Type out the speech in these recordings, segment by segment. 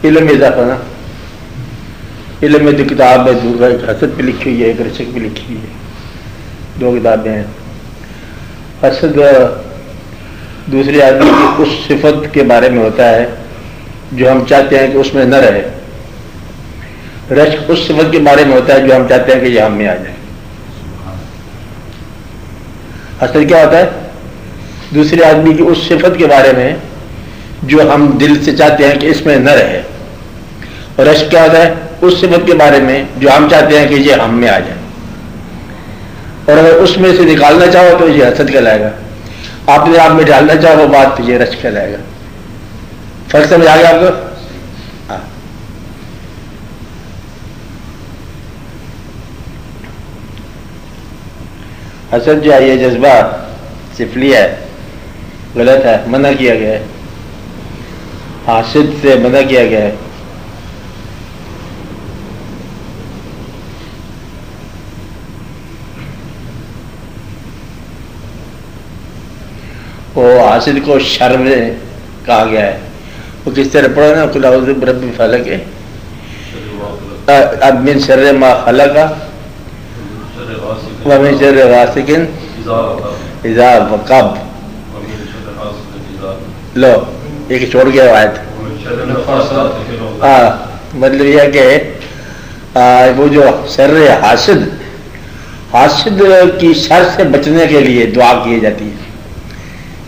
علم میں اضافہ نا، علم میں تو کتاب ہے ایک حسد پہ لکھی ہوئی ہے، ایک رشک پہ لکھی ہوئی ہے، دو کتابیں ہیں۔ حسد دوسرے آدمی کی اس صفت کے بارے میں ہوتا ہے جو ہم چاہتے ہیں کہ اس میں نہ رہے، رشک اس صفت کے بارے میں ہوتا ہے جو ہم چاہتے ہیں کہ یہ ہم میں آ جائے۔ حسد کیا ہوتا ہے؟ دوسرے آدمی کی اس صفت کے بارے میں جو ہم دل سے چاہتے ہیں کہ اس میں نہ رہے، اور رشک کیا ہوتا ہے؟ اس صفت کے بارے میں جو ہم چاہتے ہیں کہ یہ ہم میں آ جائے، اور اگر اس میں سے نکالنا چاہو تو یہ حسد کہلائے گا، آپ نے آپ میں ڈالنا چاہو وہ بات تو یہ رشک کہلائے گا۔ فرق سمجھ آ گیا آپ کو؟ ہاں۔ حسد جو ہے یہ جذبہ سفلی ہے، غلط ہے، منع کیا گیا ہے، حاسد سے منع کیا گیا ہے۔ وہ حاسد کو شر میں کہا گیا ہے، وہ کس طرح پڑھا نا، قل اعوذ برب الفلق من شر ما خلق ومن شر غاسق اذا وقب۔ لو ایک چھوڑ گیا آیت، مطلب یہ کہ وہ جو شر حاسد، حاسد کی شر سے بچنے کے لیے دعا کی جاتی ہے،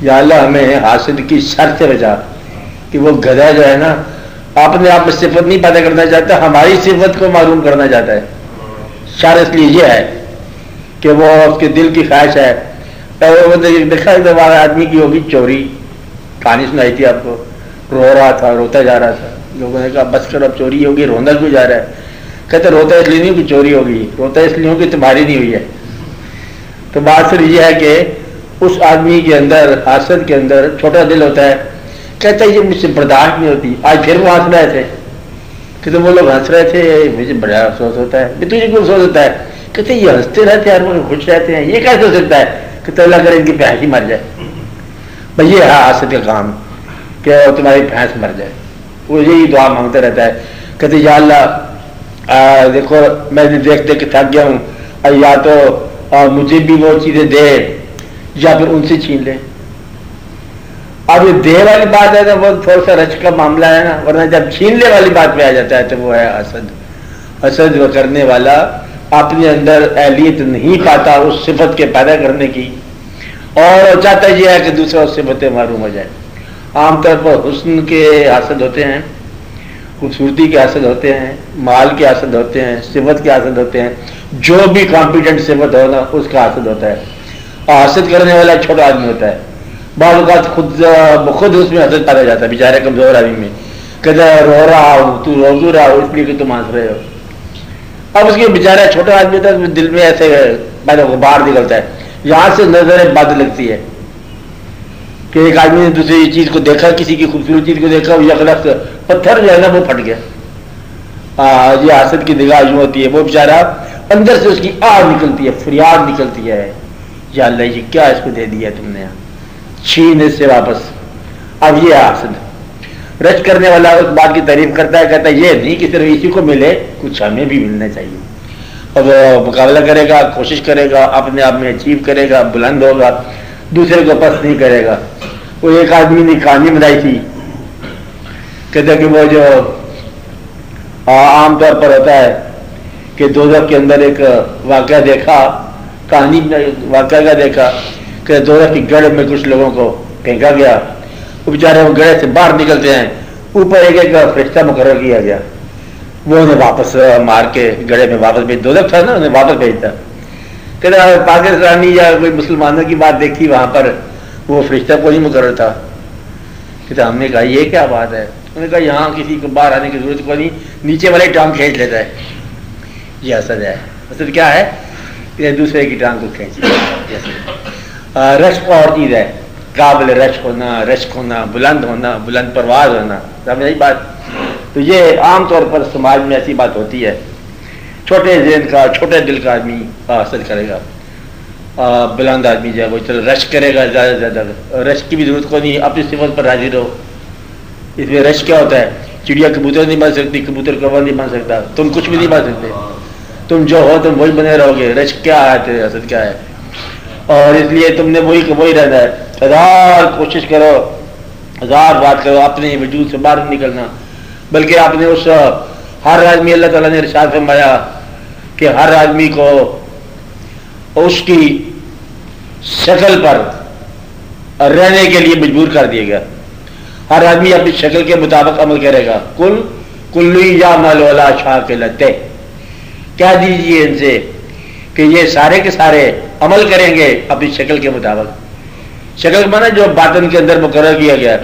یا اللہ ہمیں حاسد کی شر سے بچا، کہ وہ گدھا جو ہے نا اپنے آپ میں صفت نہیں پیدا کرنا چاہتا، ہماری صفت کو معلوم کرنا چاہتا ہے۔ شر اس لیے یہ ہے کہ وہ اس کے دل کی خواہش ہے۔ دیکھا آدمی کی ہوگی چوری، کہانی سنائی تھی آپ کو، رو رہا تھا، روتا جا رہا تھا، لوگوں نے کہا بس کرو اب چوری ہوگی، رونا کیوں جا رہا ہے؟ کہتے روتا اس لیے نہیں کہ چوری ہوگی، روتا اس لیے کہ تمہاری نہیں ہوئی ہے۔ تو بات صرف یہ ہے کہ اس آدمی کے اندر، حاسد کے اندر چھوٹا دل ہوتا ہے، کہتا ہے یہ مجھ سے برداشت نہیں ہوتی۔ آج پھر وہ ہنس رہے تھے کہ تم وہ لوگ ہنس رہے تھے، مجھے بڑا افسوس ہوتا ہے۔ تجھے کیوں افسوس ہوتا ہے؟ کہتے یہ ہنستے رہتے ہیں، ہر وقت خوش رہتے ہیں، یہ کیسے ہو سکتا ہے؟ کہ اللہ کرے ان کی بھینس ہی مر جائے۔ بھائی یہ ہے حاسد کا کام کہ تمہاری بھینس مر جائے، وہ یہی دعا مانگتا رہتا ہے۔ کہتے یا اللہ دیکھو میں دیکھ دیکھ کے تھک گیا ہوں، یا تو مجھے بھی وہ چیزیں دے یا پھر ان سے چھین لے۔ اب یہ دے والی بات ہے نا وہ تھوڑا سا رچ کا معاملہ ہے نا، ورنہ جب چھیننے والی بات پہ آ جاتا ہے تو وہ ہے حسد۔ حسد کرنے والا اپنے اندر اہلیت نہیں پاتا اس صفت کے پیدا کرنے کی، اور چاہتا یہ ہے کہ دوسرا اس صفتیں معلوم ہو جائے۔ عام طور پر حسن کے حسد ہوتے ہیں، خوبصورتی کے حسد ہوتے ہیں، مال کے حسد ہوتے ہیں، صفت کے حسد ہوتے ہیں، جو بھی کمپیٹنٹ صفت ہو نا اس کا حسد ہوتا ہے۔ اور حسد کرنے والا چھوٹا آدمی ہوتا ہے، بعض اوقات خود اس میں حسد پیدا جاتا ہے بیچارے کمزور آدمی میں، کہتا ہے رو رہا ہوں، تو رو رہا ہو اس لیے کہ تم ہنس رہے ہو۔ اب اس کے بیچارہ چھوٹا آدمی ہوتا ہے، دل میں ایسے پہلے غبار نکلتا ہے، یہاں سے نظر بد لگتی ہے کہ ایک آدمی نے دوسری چیز کو دیکھا، کسی کی خوبصورت چیز کو دیکھا، وہ یکلخت پتھر جو ہے نا وہ پھٹ گیا۔ یہ حسد کی نگاہ یوں ہوتی ہے، وہ بیچارہ اندر سے اس کی آہ نکلتی ہے، فریاد نکلتی ہے، یا اللہ یہ کیا اس کو دے دیا تم نے، چھین اس سے واپس۔ اب یہ حسد۔ رچ کرنے والا اس بات کی تعریف کرتا ہے، کہتا ہے یہ نہیں کہ صرف اسی کو ملے، کچھ ہمیں بھی ملنا چاہیے۔ اب مقابلہ کرے گا، کوشش کرے گا، اپنے آپ میں اچیو کرے گا، بلند ہوگا، دوسرے کو پسند نہیں کرے گا۔ وہ ایک آدمی نے کہانی بنائی تھی، کہتا کہ وہ جو عام طور پر ہوتا ہے کہ دوزخ کے اندر ایک واقعہ دیکھا، کہانی واقعہ کا دیکھا کہ دوزخ کی گڑھ میں کچھ لوگوں کو پھینکا گیا، وہ بیچارے وہ گڑھے سے باہر نکلتے ہیں، اوپر ایک ایک فرشتہ مقرر کیا گیا، وہ انہیں واپس مار کے گڑھے میں واپس بھیج، دوزخ تھا نا انہیں واپس بھیجتا۔ کہتا پاکستانی یا کوئی مسلمانوں کی بات دیکھی، وہاں پر وہ فرشتہ کوئی نہیں مقرر تھا۔ کہتا ہم نے کہا یہ کیا بات ہے؟ انہوں نے کہا یہاں کسی کو باہر آنے کی ضرورت کوئی نہیں، نیچے والے ٹانگ کھینچ لیتا ہے۔ یہ حسد ہے۔ حسد کیا ہے؟ یہ دوسرے کی ٹانگ کو کھینچ۔ رشک اور چیز ہے، قابل رشک ہونا، بلند ہونا، بلند پرواز ہونا، سمجھ آئی بات؟ تو یہ عام طور پر سماج میں ایسی بات ہوتی ہے، چھوٹے ذہن کا، چھوٹے دل کا آدمی حسد کرے گا، بلند آدمی جو ہے وہ چل رشک کرے گا، زیادہ سے زیادہ رشک کی بھی ضرورت کو نہیں، اپنی صفت پر راضی رہو، اس میں رش کیا ہوتا ہے؟ چڑیا کبوتر نہیں بن سکتی، کبوتر کوا نہیں بن سکتا، تم کچھ بھی نہیں بن سکتے، تم جو ہو تم وہی بنے رہو گے. رش کیا ہے تیرے حسد کیا ہے؟ اور اس لیے تم نے وہی رہنا ہے. ہزار کوشش کرو، ہزار بات کرو، اپنے وجود سے باہر نہیں نکلنا. بلکہ آپ نے اس ہر آدمی، اللہ تعالیٰ نے ارشاد فرمایا کہ ہر آدمی کو اس کی شکل پر رہنے کے لیے مجبور کر دیا گیا. ہر آدمی اپنی شکل کے مطابق عمل کرے گا. کلو یعمل علی شاکلتہ، کہہ دیجیے ان سے کہ یہ سارے کے سارے عمل کریں گے اپنی شکل کے مطابق. شکل مانا جو باطن کے اندر مقرر کیا گیا.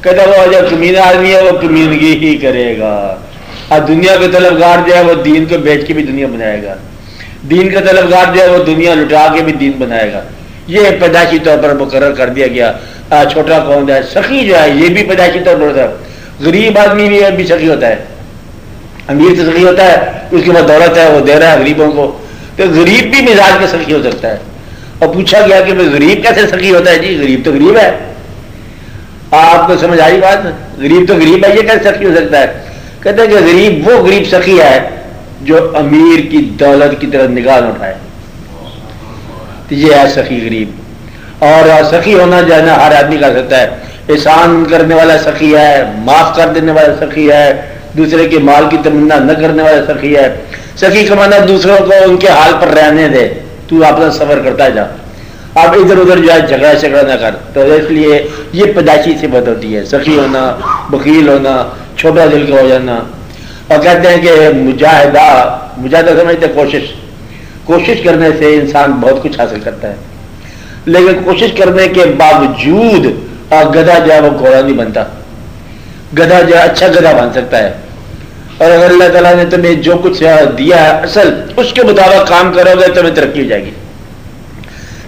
کہتا وہ جو کمینہ آدمی ہے وہ کمینگی ہی کرے گا، اور دنیا کے طلبگار جو ہے وہ دین کو بیچ کے بھی دنیا بنائے گا، دین کا طلبگار جو ہے وہ دنیا لٹا کے بھی دین بنائے گا. یہ پیدائشی طور پر مقرر کر دیا گیا. چھوٹا کون ہے؟ سخی جو ہے یہ بھی پیدائشی طور پر ہوتا ہے. غریب آدمی بھی سخی ہوتا ہے، امیر تو سخی ہوتا ہے، اس کے بعد دولت ہے وہ دے رہا ہے غریبوں کو. تو غریب بھی مزاج کا سخی ہو سکتا ہے. اور پوچھا گیا کہ غریب کیسے سخی ہوتا ہے؟ جی غریب تو غریب ہے. آپ کو سمجھ آئی بات؟ غریب تو غریب ہے، یہ کیسے سخی ہو سکتا ہے؟ کہتے ہیں کہ غریب وہ غریب سخی ہے جو امیر کی دولت کی طرف نگاہ نہ اٹھائے. تو یہ ہے سخی غریب. اور سخی ہونا جو ہے نا ہر آدمی کر سکتا ہے. احسان کرنے والا سخی ہے، معاف کر دینے والا سخی ہے، دوسرے کے مال کی تمنا نہ کرنے والا سخی ہے. سخی کا معنی دوسروں کو ان کے حال پر رہنے دے، تو اپنا سفر کرتا جا، آپ ادھر ادھر جو ہے جھگڑا نہ کر. تو اس لیے یہ پیدائشی صفت ہوتی ہے، سخی ہونا، بخیل ہونا، چھوٹا دل کا ہو جانا. اور کہتے ہیں کہ مجاہدہ سمجھتے کوشش کرنے سے انسان بہت کچھ حاصل کرتا ہے. لیکن کوشش کرنے کے باوجود گدھا جو ہے وہ گھوڑا نہیں بنتا. گدھا جو ہے اچھا گدھا بن سکتا ہے. اور اگر اللہ تعالیٰ نے تمہیں جو کچھ دیا ہے اصل اس کے مطابق کام کرو گے تمہیں ترقی ہو جائے گی.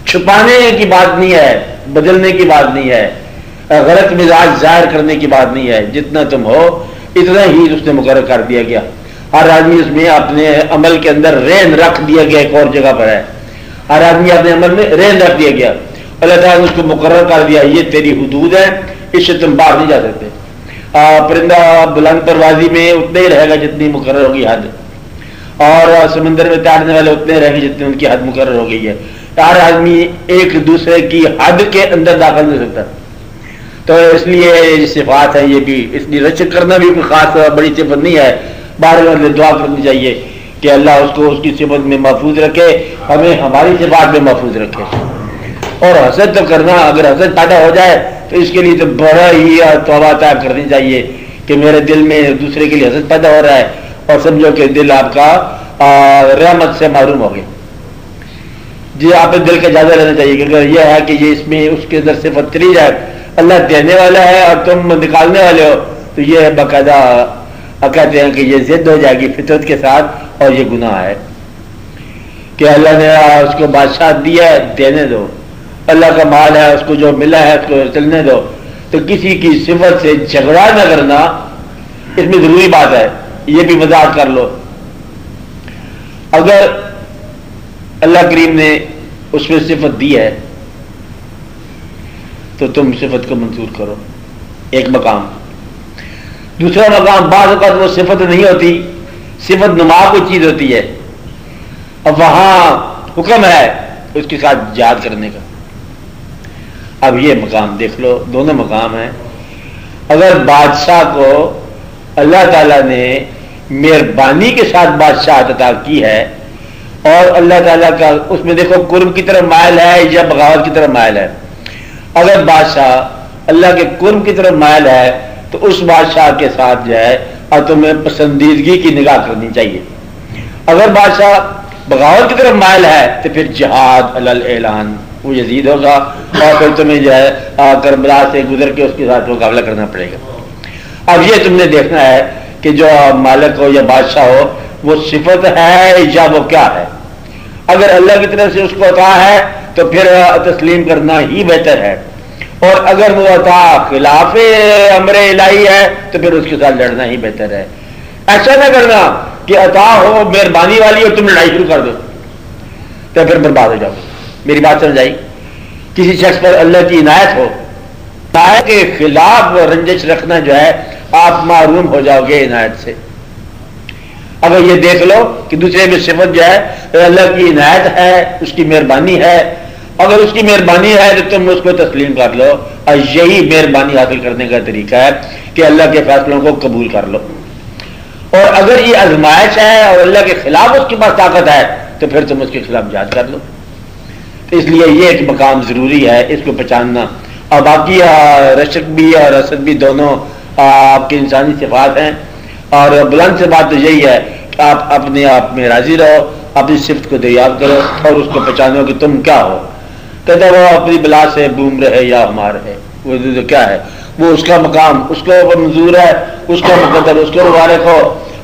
چھپانے کی بات نہیں ہے، بدلنے کی بات نہیں ہے، غلط مزاج ظاہر کرنے کی بات نہیں ہے. جتنا تم ہو اتنا ہی اس نے مقرر کر دیا گیا. ہر آدمی اس میں اپنے عمل کے اندر رین رکھ دیا گیا. ایک اور جگہ پر ہے ہر آدمی اپنے عمل میں رین رکھ دیا گیا. اللہ تعالیٰ نے اس کو مقرر کر دیا یہ تیری حدود ہے، اس سے تم باہر نہیں جا سکتے. پرندہ بلند پروازی میں اتنا ہی رہے گا جتنی مقرر ہوگی حد، اور سمندر میں تیرنے والے اتنے رہیں گے جتنی ان کی حد مقرر ہو گئی ہے. ہر آدمی ایک دوسرے کی حد کے اندر داخل نہیں سکتا. تو اس لیے یہ صفات ہے، یہ بھی اس لیے رچ کرنا بھی کوئی خاص بڑی صفت نہیں ہے. بار بار دعا کرنی چاہیے کہ اللہ اس کو اس کی صفت میں محفوظ رکھے، ہمیں ہماری صفات میں محفوظ رکھے. اور حسد تو کرنا، اگر حسد پیدا ہو جائے تو اس کے لیے تو بڑا ہی توبہ طائب کرنی چاہیے کہ میرے دل میں دوسرے کے لیے حسد پیدا ہو رہا ہے، اور سمجھو کہ دل آپ کا رحمت سے محروم ہو گیا. جی آپ دل کا اجازہ لینا چاہیے کہ اگر یہ ہے کہ یہ اس میں اس کے اندر صفت چلی جائے، اللہ دینے والا ہے اور تم نکالنے والے ہو، تو یہ باقاعدہ کہتے ہیں کہ یہ ضد ہو جائے گی فطرت کے ساتھ، اور یہ گناہ ہے کہ اللہ نے اس کو بادشاہ دیا ہے دینے دو، اللہ کا مال ہے اس کو جو ملا ہے اس کو چلنے دو. تو کسی کی صفت سے جھگڑا نہ کرنا اس میں ضروری بات ہے. یہ بھی وضاحت کر لو. اگر اللہ کریم نے اس میں صفت دی ہے تو تم صفت کو منظور کرو. ایک مقام. دوسرا مقام بعض اوقات وہ صفت نہیں ہوتی، صفت نما کوئی چیز ہوتی ہے، اب وہاں حکم ہے اس کے ساتھ جہاد کرنے کا. اب یہ مقام دیکھ لو، دونوں مقام ہیں. اگر بادشاہ کو اللہ تعالیٰ نے مہربانی کے ساتھ بادشاہت عطا کی ہے اور اللہ تعالیٰ کا اس میں دیکھو قرب کی طرف مائل ہے یا بغاوت کی طرف مائل ہے. اگر بادشاہ اللہ کے قرب کی طرف مائل ہے تو اس بادشاہ کے ساتھ جو ہے اور تمہیں پسندیدگی کی نگاہ کرنی چاہیے. اگر بادشاہ بغاوت کی طرف مائل ہے تو پھر جہاد علی الاعلان وہ یزید ہوگا، اور پھر تمہیں جو ہے کربلا سے گزر کے اس کے ساتھ مقابلہ کرنا پڑے گا. اب یہ تم نے دیکھنا ہے کہ جو مالک ہو یا بادشاہ ہو وہ صفت ہے یا وہ کیا ہے. اگر اللہ کی طرف سے اس کو عطا ہے تو پھر تسلیم کرنا ہی بہتر ہے، اور اگر وہ عطا خلاف امر الہی ہے تو پھر اس کے ساتھ لڑنا ہی بہتر ہے. ایسا نہ کرنا کہ عطا ہو مہربانی والی اور تم لڑائی شروع کر دو تو پھر برباد ہو جاؤ. میری بات سمجھ آئی؟ کسی شخص پر اللہ کی عنایت ہو، عنایت کے خلاف رنجش رکھنا جو ہے آپ معروم ہو جاؤ گے عنایت سے۔ اگر یہ دیکھ لو کہ دوسرے میں صفت جو ہے اللہ کی عنایت ہے، اس کی مہربانی ہے، اگر اس کی مہربانی ہے تو تم اس کو تسلیم کر لو، اور یہی مہربانی حاصل کرنے کا طریقہ ہے کہ اللہ کے فیصلوں کو قبول کر لو۔ اور اگر یہ آزمائش ہے اور اللہ کے خلاف اس کے پاس طاقت ہے تو پھر تم اس کے خلاف جہاد کر لو۔ تو اس لیے یہ ایک مقام ضروری ہے، اس کو پہچاننا۔ اور باقی رشک بھی اور حسد بھی دونوں آپ کی انسانی صفات ہیں، اور بلند سے بات تو یہی ہے کہ آپ اپنے آپ میں راضی رہو، اپنی صفت کو دریافت کرو اور اس کو پہچانو کہ تم کیا ہو۔ کہتے وہ اپنی بلا سے بوم رہے یا ہمار ہے، وہ کیا ہے، وہ اس کا مقام، اس کو منظور ہے، اس کا مقدر، اس کو مبارک ہو۔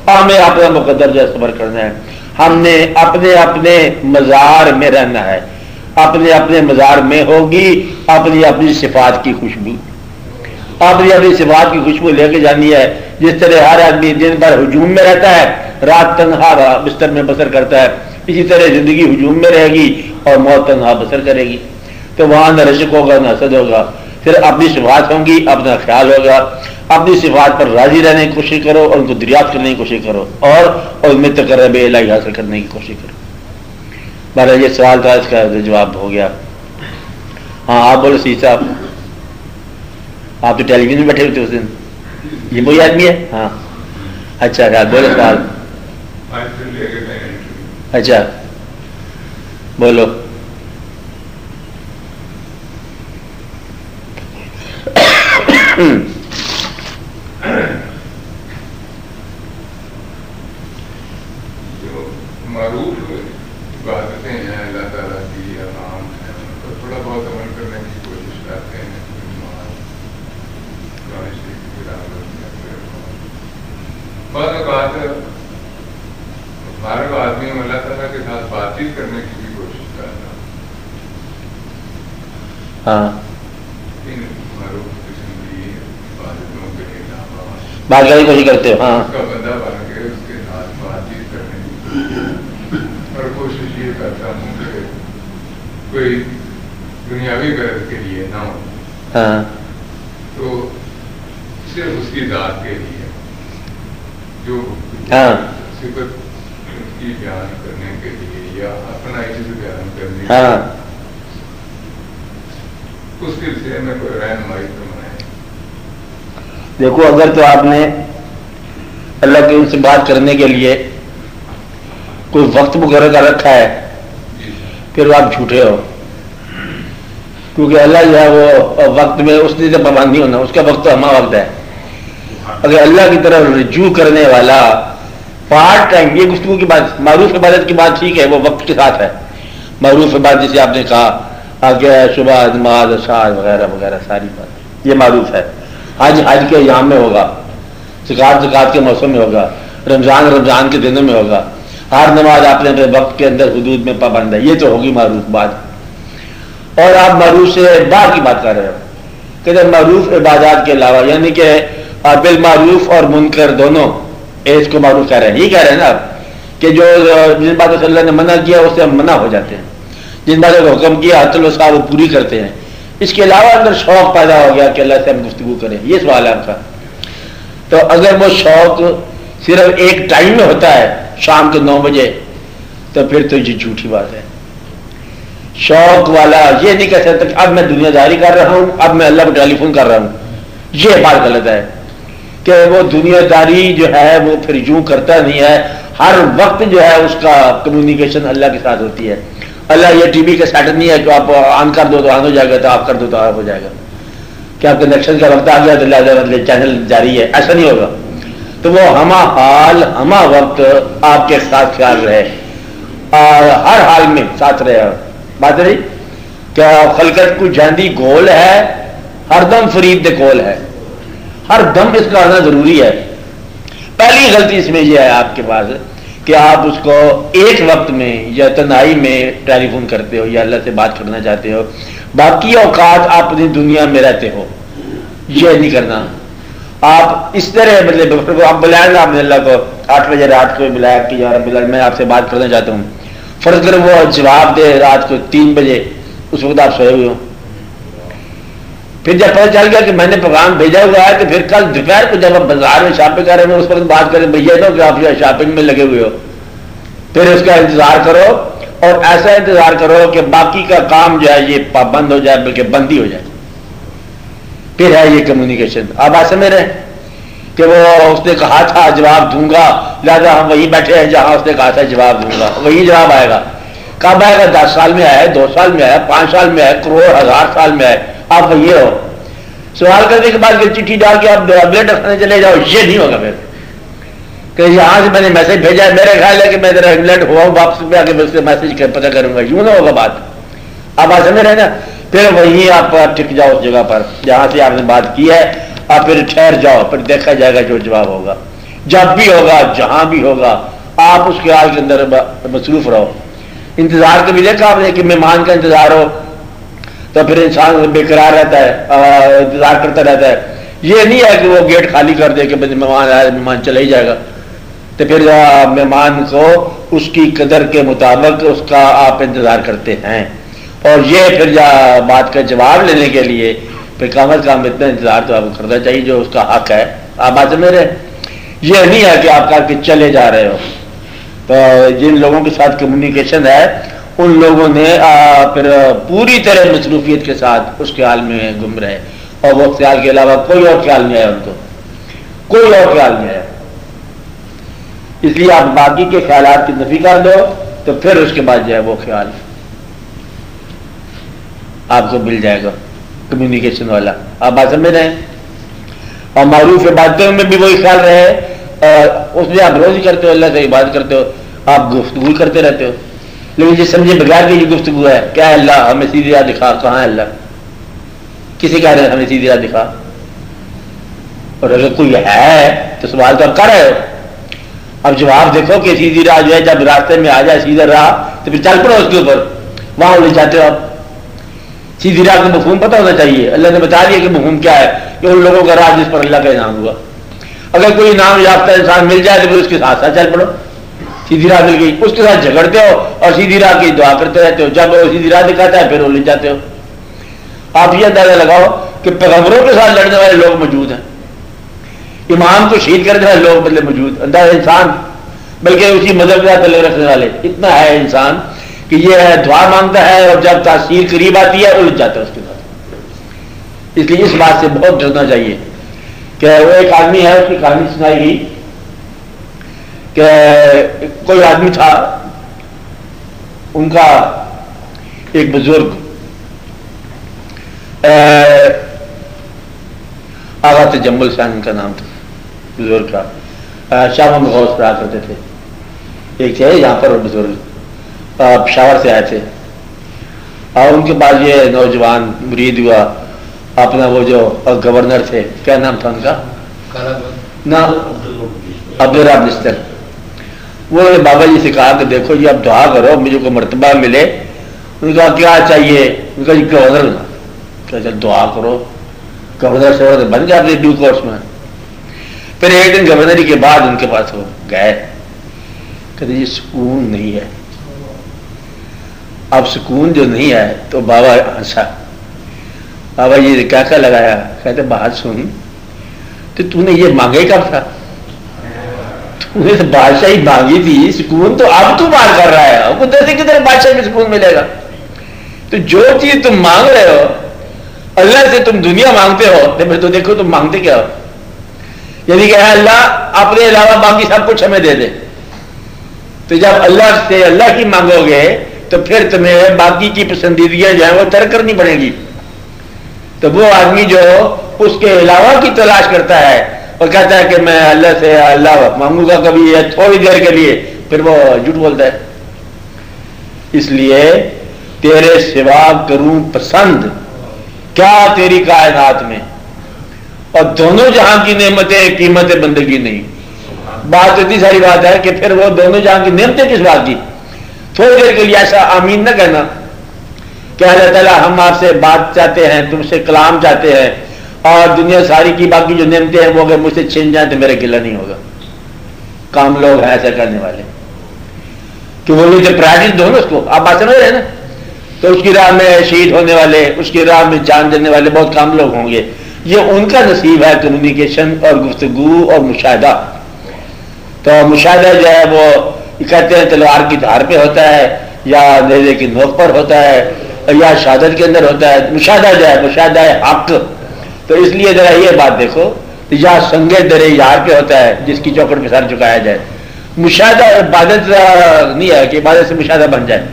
ہمیں اپنا مقدر جو صبر کرنا ہے، ہم نے اپنے اپنے مزار میں رہنا ہے، اپنے اپنے مزار میں ہوگی اپنی اپنی صفات کی خوشبو، اپنی اپنی صفات کی خوشبو لے کے جانی ہے۔ جس طرح ہر آدمی دن بھر ہجوم میں رہتا ہے، رات تنہا بستر میں بسر کرتا ہے، اسی طرح زندگی ہجوم میں رہے گی اور موت تنہا بسر کرے گی۔ تو وہاں نہ رشک ہوگا نہ حسد ہوگا، پھر اپنی صفات ہوں گی، اپنا خیال ہوگا۔ اپنی صفات پر راضی رہنے کی کوشش کرو اور ان کو دریافت کرنے کی کوشش کرو، اور ان میں تقرب الہی حاصل کرنے کی کوشش کرو۔ بہرحال یہ سوال تھا، اس کا جواب ہو گیا۔ ہاں آپ بولو سی صاحب، آپ تو ٹیلی ویژن میں بیٹھے ہوئے تھے اس دن، یہ وہی آدمی ہے؟ ہاں اچھا خیال بولو سوال۔ اچھا بولو۔ جو معروف عبادتیں ہیں اللہ تعالیٰ کی عوام ہیں، ان پر تھوڑا بہت عمل کرنے کی کوشش کرتے ہیں۔ بعض اوقات ہر آدمی اللہ تعالیٰ کے ساتھ بات چیت کرنے کی بھی کوشش کرتا ہے۔ ہاں معروف قسم کی عبادتوں کے علاوہ بات کرنے کی کوشش کرتے ہو؟ ہاں اس کا بندہ بن کے اس کے ساتھ بات چیت کرنے کی اور کوشش یہ کرتا ہوں کہ کوئی دنیاوی غرض کے لیے نہ ہو، ہاں تو صرف اس کی ذات کے لیے جو صفت کی بیان کرنے کے لیے یا اپنا عزت بیان کرنے کے لیے اس سلسلے میں کوئی رہنمائی فرمائے۔ دیکھو اگر تو آپ نے اللہ کے ان سے بات کرنے کے لیے کوئی وقت مقرر کر رکھا ہے پھر آپ جھوٹے ہو، کیونکہ اللہ جو ہے وہ وقت میں اس سے پابندی ہونا، اس کا وقت تو ہمہ وقت ہے۔ اگر اللہ کی طرف رجوع کرنے والا پارٹ ٹائم، یہ گفتگو کی بات، معروف عبادت کی بات ٹھیک ہے، وہ وقت کے ساتھ ہے۔ معروف عبادت جسے آپ نے کہا آگے صبح نماز اشعار وغیرہ وغیرہ ساری بات، یہ معروف ہے۔ حج کے ایام میں ہوگا، زکوٰۃ کے موسم میں ہوگا، رمضان کے دنوں میں ہوگا، ہر نماز آپ نے اپنے وقت کے اندر حدود میں پابند ہے، یہ تو ہوگی معروف بات۔ اور آپ معروف سے بعد کی بات کر رہے ہو کہ معروف عبادات کے علاوہ، یعنی کہ بالمعروف اور منکر دونوں اس کو معروف کہہ رہے ہیں، یہ کہہ رہے ہیں نا آپ کہ جو جن باتوں سے اللہ نے منع کیا اس سے ہم منع ہو جاتے ہیں، جن باتوں کو حکم کیا حت الوسع وہ پوری کرتے ہیں۔ اس کے علاوہ اندر شوق پیدا ہو گیا کہ اللہ سے ہم گفتگو کریں، یہ سوال ہے آپ کا۔ تو اگر وہ شوق صرف ایک ٹائم میں ہوتا ہے شام کے 9 بجے تو پھر تو یہ جھوٹی بات ہے۔ شوق والا یہ نہیں کہہ سکتا کہ اب میں دنیا داری کر رہا ہوں، اب میں اللہ کو ٹیلی فون کر رہا ہوں، یہ بات غلط ہے کہ وہ دنیا داری جو ہے وہ پھر یوں کرتا نہیں ہے، ہر وقت جو ہے اس کا کمیونیکیشن اللہ کے ساتھ ہوتی ہے۔ اللہ یہ ٹی وی کا سیٹ نہیں ہے کہ آپ آن کر دو تو آن ہو جائے گا، تو آپ کر دو تو آف ہو جائے گا، کہ آپ کنیکشن کا وقت آ گیا تو اللہ چینل جاری ہے، ایسا نہیں ہوگا۔ تو وہ ہمہ حال ہمہ وقت آپ کے ساتھ خیال رہے اور ہر حال میں ساتھ رہے۔ بات رہی کیا خلقت کو جاندی گول ہے، ہر دم فرید دے کول ہے، ہر دم اس کا آنا ضروری ہے۔ پہلی غلطی اس میں یہ ہے آپ کے پاس کہ آپ اس کو ایک وقت میں یا تنہائی میں ٹیلی فون کرتے ہو یا اللہ سے بات کرنا چاہتے ہو، باقی اوقات آپ اپنی دنیا میں رہتے ہو، یہ نہیں کرنا۔ آپ اس طرح مطلب آپ بلائیں گے، آپ نے اللہ کو 8 بجے رات کو بلایا کہ یا رب العالمین میں آپ سے بات کرنا چاہتا ہوں، فرض کرو وہ جواب دے رات کو 3 بجے، اس وقت آپ سوئے ہوئے ہو، پھر جب پتہ چل گیا کہ میں نے پیغام بھیجا ہوا ہے تو پھر کل دوپہر کو جب آپ بازار میں شاپنگ کر رہے ہیں اس پر بات کریں بھیا تو کہ آپ شاپنگ میں لگے ہوئے ہو، پھر اس کا انتظار کرو اور ایسا انتظار کرو کہ باقی کا کام جو ہے یہ پابند ہو جائے، بلکہ بند ہی ہو جائے. پھر ہے یہ کمیونیکیشن. آپ آج سمجھ رہے ہیں کہ وہ اس نے کہا تھا جواب دوں گا، لہٰذا ہم وہی بیٹھے ہیں جہاں اس نے کہا تھا جواب دوں گا، وہی جواب آئے گا. کب آئے گا؟ 10 سال میں آئے، 2 سال میں آئے، 5 سال میں آئے، کروڑ 1000 سال میں آئے. آپ وہی ہو. سوال کرنے کے بعد چٹھی ڈال کے آپ اپڈیٹ رکھنے چلے جاؤ، یہ نہیں ہوگا. پھر کہ یہاں سے میں نے میسج بھیجا ہے، میرے خیال ہے کہ میں ذرا انگلینڈ ہوا ہوں، واپس میں آ کے اس سے میسج پتہ کروں گا، یوں نہ ہوگا بات. آپ آج سمجھ رہے نا. پھر وہیں آپ ٹک جاؤ اس جگہ پر جہاں سے آپ نے بات کی ہے، آپ پھر ٹھہر جاؤ، پھر دیکھا جائے گا جو جواب ہوگا. جب بھی ہوگا، جہاں بھی ہوگا، آپ اس خیال کے اندر مصروف رہو. انتظار کبھی دیکھا آپ نے کہ مہمان کا انتظار ہو تو پھر انسان بے قرار رہتا ہے، انتظار کرتا رہتا ہے. یہ نہیں ہے کہ وہ گیٹ خالی کر دے کہ مہمان آئے، مہمان چلا ہی جائے گا. تو پھر مہمان کو اس کی قدر کے مطابق اس کا آپ انتظار کرتے ہیں. اور یہ پھر بات کا جواب لینے کے لیے پھر کم از کم اتنا انتظار تو آپ کو کرنا چاہیے جو اس کا حق ہے. آپ بات سمجھ رہے ہیں. یہ نہیں ہے کہ آپ کر کے چلے جا رہے ہو. تو جن لوگوں کے ساتھ کمیونیکیشن ہے ان لوگوں نے پھر پوری طرح مصروفیت کے ساتھ اس خیال میں گم رہے، اور وہ خیال کے علاوہ کوئی اور خیال نہیں آیا ان کو، کوئی اور خیال نہیں آیا. اس لیے آپ باقی کے خیالات کی نفی کر دو تو پھر اس کے بعد جو ہے وہ خیال آپ کو مل جائے گا کمیونیکیشن والا. آپ بات سمجھ رہے ہیں. اور معروف عبادتوں میں بھی وہی خیال رہے، اس میں آپ روز ہی کرتے ہو، اللہ سے عبادت کرتے ہو، آپ گفتگو کرتے رہتے ہو. لیکن یہ سمجھے بغیر کی یہ گفتگو ہے. کیا ہے؟ اللہ ہمیں سیدھی راہ دکھا. کہاں ہے اللہ؟ کسی کہہ رہے ہیں ہمیں سیدھی راہ دکھا. اور اگر کوئی ہے تو سوال تو آپ کر رہے ہو. اب جواب دیکھو کہ سیدھی راہ جو ہے جب راستے میں آ جائے سیدھا راہ تو پھر چل پڑو اس کے اوپر، وہاں لے جاتے ہو آپ. سیدھی راہ کا مفہوم پتہ ہونا چاہیے. اللہ نے بتا دیا کہ مفہوم کیا ہے، کہ ان لوگوں کا راہ جس پر اللہ کا انعام ہوا. اگر کوئی انعام یافتہ انسان مل جائے تو پھر اس کے ساتھ ساتھ چل پڑو. سیدھی راہ مل گئی، اس کے ساتھ جھگڑتے ہو اور سیدھی راہ کی دعا کرتے رہتے ہو. جب وہ سیدھی راہ دکھاتا ہے پھر وہ لے جاتے ہو. آپ یہ اندازہ لگاؤ کہ پیغمبروں کے ساتھ لڑنے والے لوگ موجود ہیں، امام کو شہید کرنے والے لوگ بدلے موجود. اندازہ انسان، بلکہ اسی مذہب کے ساتھ تعلق رکھنے والے، اتنا ہے انسان کہ یہ دعا مانگتا ہے اور جب تاثیر قریب آتی ہے الجھ جاتا ہے اس کے ساتھ. اس لیے اس بات سے بہت ڈرنا چاہیے کہ وہ ایک آدمی ہے، اس کی کہانی سنائی گئی کہ کوئی آدمی تھا، ان کا ایک بزرگ آغا تجمل شاہ ان کا نام تھا، بزرگ کا شاہ محمد غوث رہا کرتے تھے. ایک تھے یہاں پر بزرگ پشاور سے آئے تھے، اور ان کے بعد یہ نوجوان مرید ہوا اپنا وہ جو گورنر تھے، کیا نام تھا ان کا؟ عبدالرحمان نستر. وہ بابا جی سے کہا کہ دیکھو جی اب دعا کرو مجھے کو مرتبہ ملے. ان کا کیا چاہیے؟ ان کا جی گورنر ہونا. چل دعا کرو، گورنر سے بن جاتے ڈیو کورس میں. پھر ایک دن گورنری کے بعد ان کے پاس وہ گئے، کہتے یہ سکون نہیں ہے. اب سکون جو نہیں ہے تو بابا ہنسا. بابا یہ کیا کیا لگایا؟ کہتے بات سن، تو نے یہ مانگا ہی کب تھا؟ تو نے تو بادشاہی مانگی تھی، سکون تو اب تو مانگ کر رہا ہے. اب کدھر کدھر بادشاہی میں سکون ملے گا؟ تو جو چیز تم مانگ رہے ہو اللہ سے، تم دنیا مانگتے ہو تو پھر تو دیکھو تم مانگتے کیا ہو. یعنی کہ اللہ اپنے علاوہ باقی سب کچھ ہمیں دے دے. تو جب اللہ سے اللہ کی مانگو گے تو پھر تمہیں باقی کی پسندیدگیاں جو ہیں وہ ترک کرنی پڑیں گی. تو وہ آدمی جو اس کے علاوہ کی تلاش کرتا ہے اور کہتا ہے کہ میں اللہ سے اللہ مانگوں گا کبھی تھوڑی دیر کے لیے، پھر وہ جھوٹ بولتا ہے. اس لیے تیرے سوا کروں پسند کیا تیری کائنات میں، اور دونوں جہاں کی نعمتیں قیمت بندگی نہیں. بات اتنی ساری بات ہے کہ پھر وہ دونوں جہاں کی نعمتیں کس بات کی؟ تھوڑی دیر کے لیے ایسا آمین نہ کہنا کہ اللہ تعالیٰ ہم آپ سے بات چاہتے ہیں، تم سے کلام چاہتے ہیں، اور دنیا ساری کی باقی جو نعمتیں ہیں وہ اگر مجھ سے چھین جائیں تو میرا گلہ نہیں ہوگا. کام لوگ ہیں ایسا کرنے والے کہ وہ لوگ پرائرٹیز دو نا اس کو. آپ بات سمجھ رہے ہیں نا؟ تو اس کی راہ میں شہید ہونے والے، اس کی راہ میں جان دینے والے بہت کم لوگ ہوں گے. یہ ان کا نصیب ہے کمیونیکیشن اور گفتگو اور مشاہدہ. تو مشاہدہ جو ہے وہ کہتے ہیں تلوار کی دھار پہ ہوتا ہے یا نیزے کی نوک پر ہوتا ہے یا شہادت کے اندر ہوتا ہے. مشاہدہ جو ہے مشاہدہ ہے حق. تو اس لیے ذرا یہ بات دیکھو، یا سنگے درے یار پہ ہوتا ہے جس کی چوکھٹ پہ سر جھکایا جائے. مشاہدہ عبادت نہیں ہے کہ عبادت سے مشاہدہ بن جائے.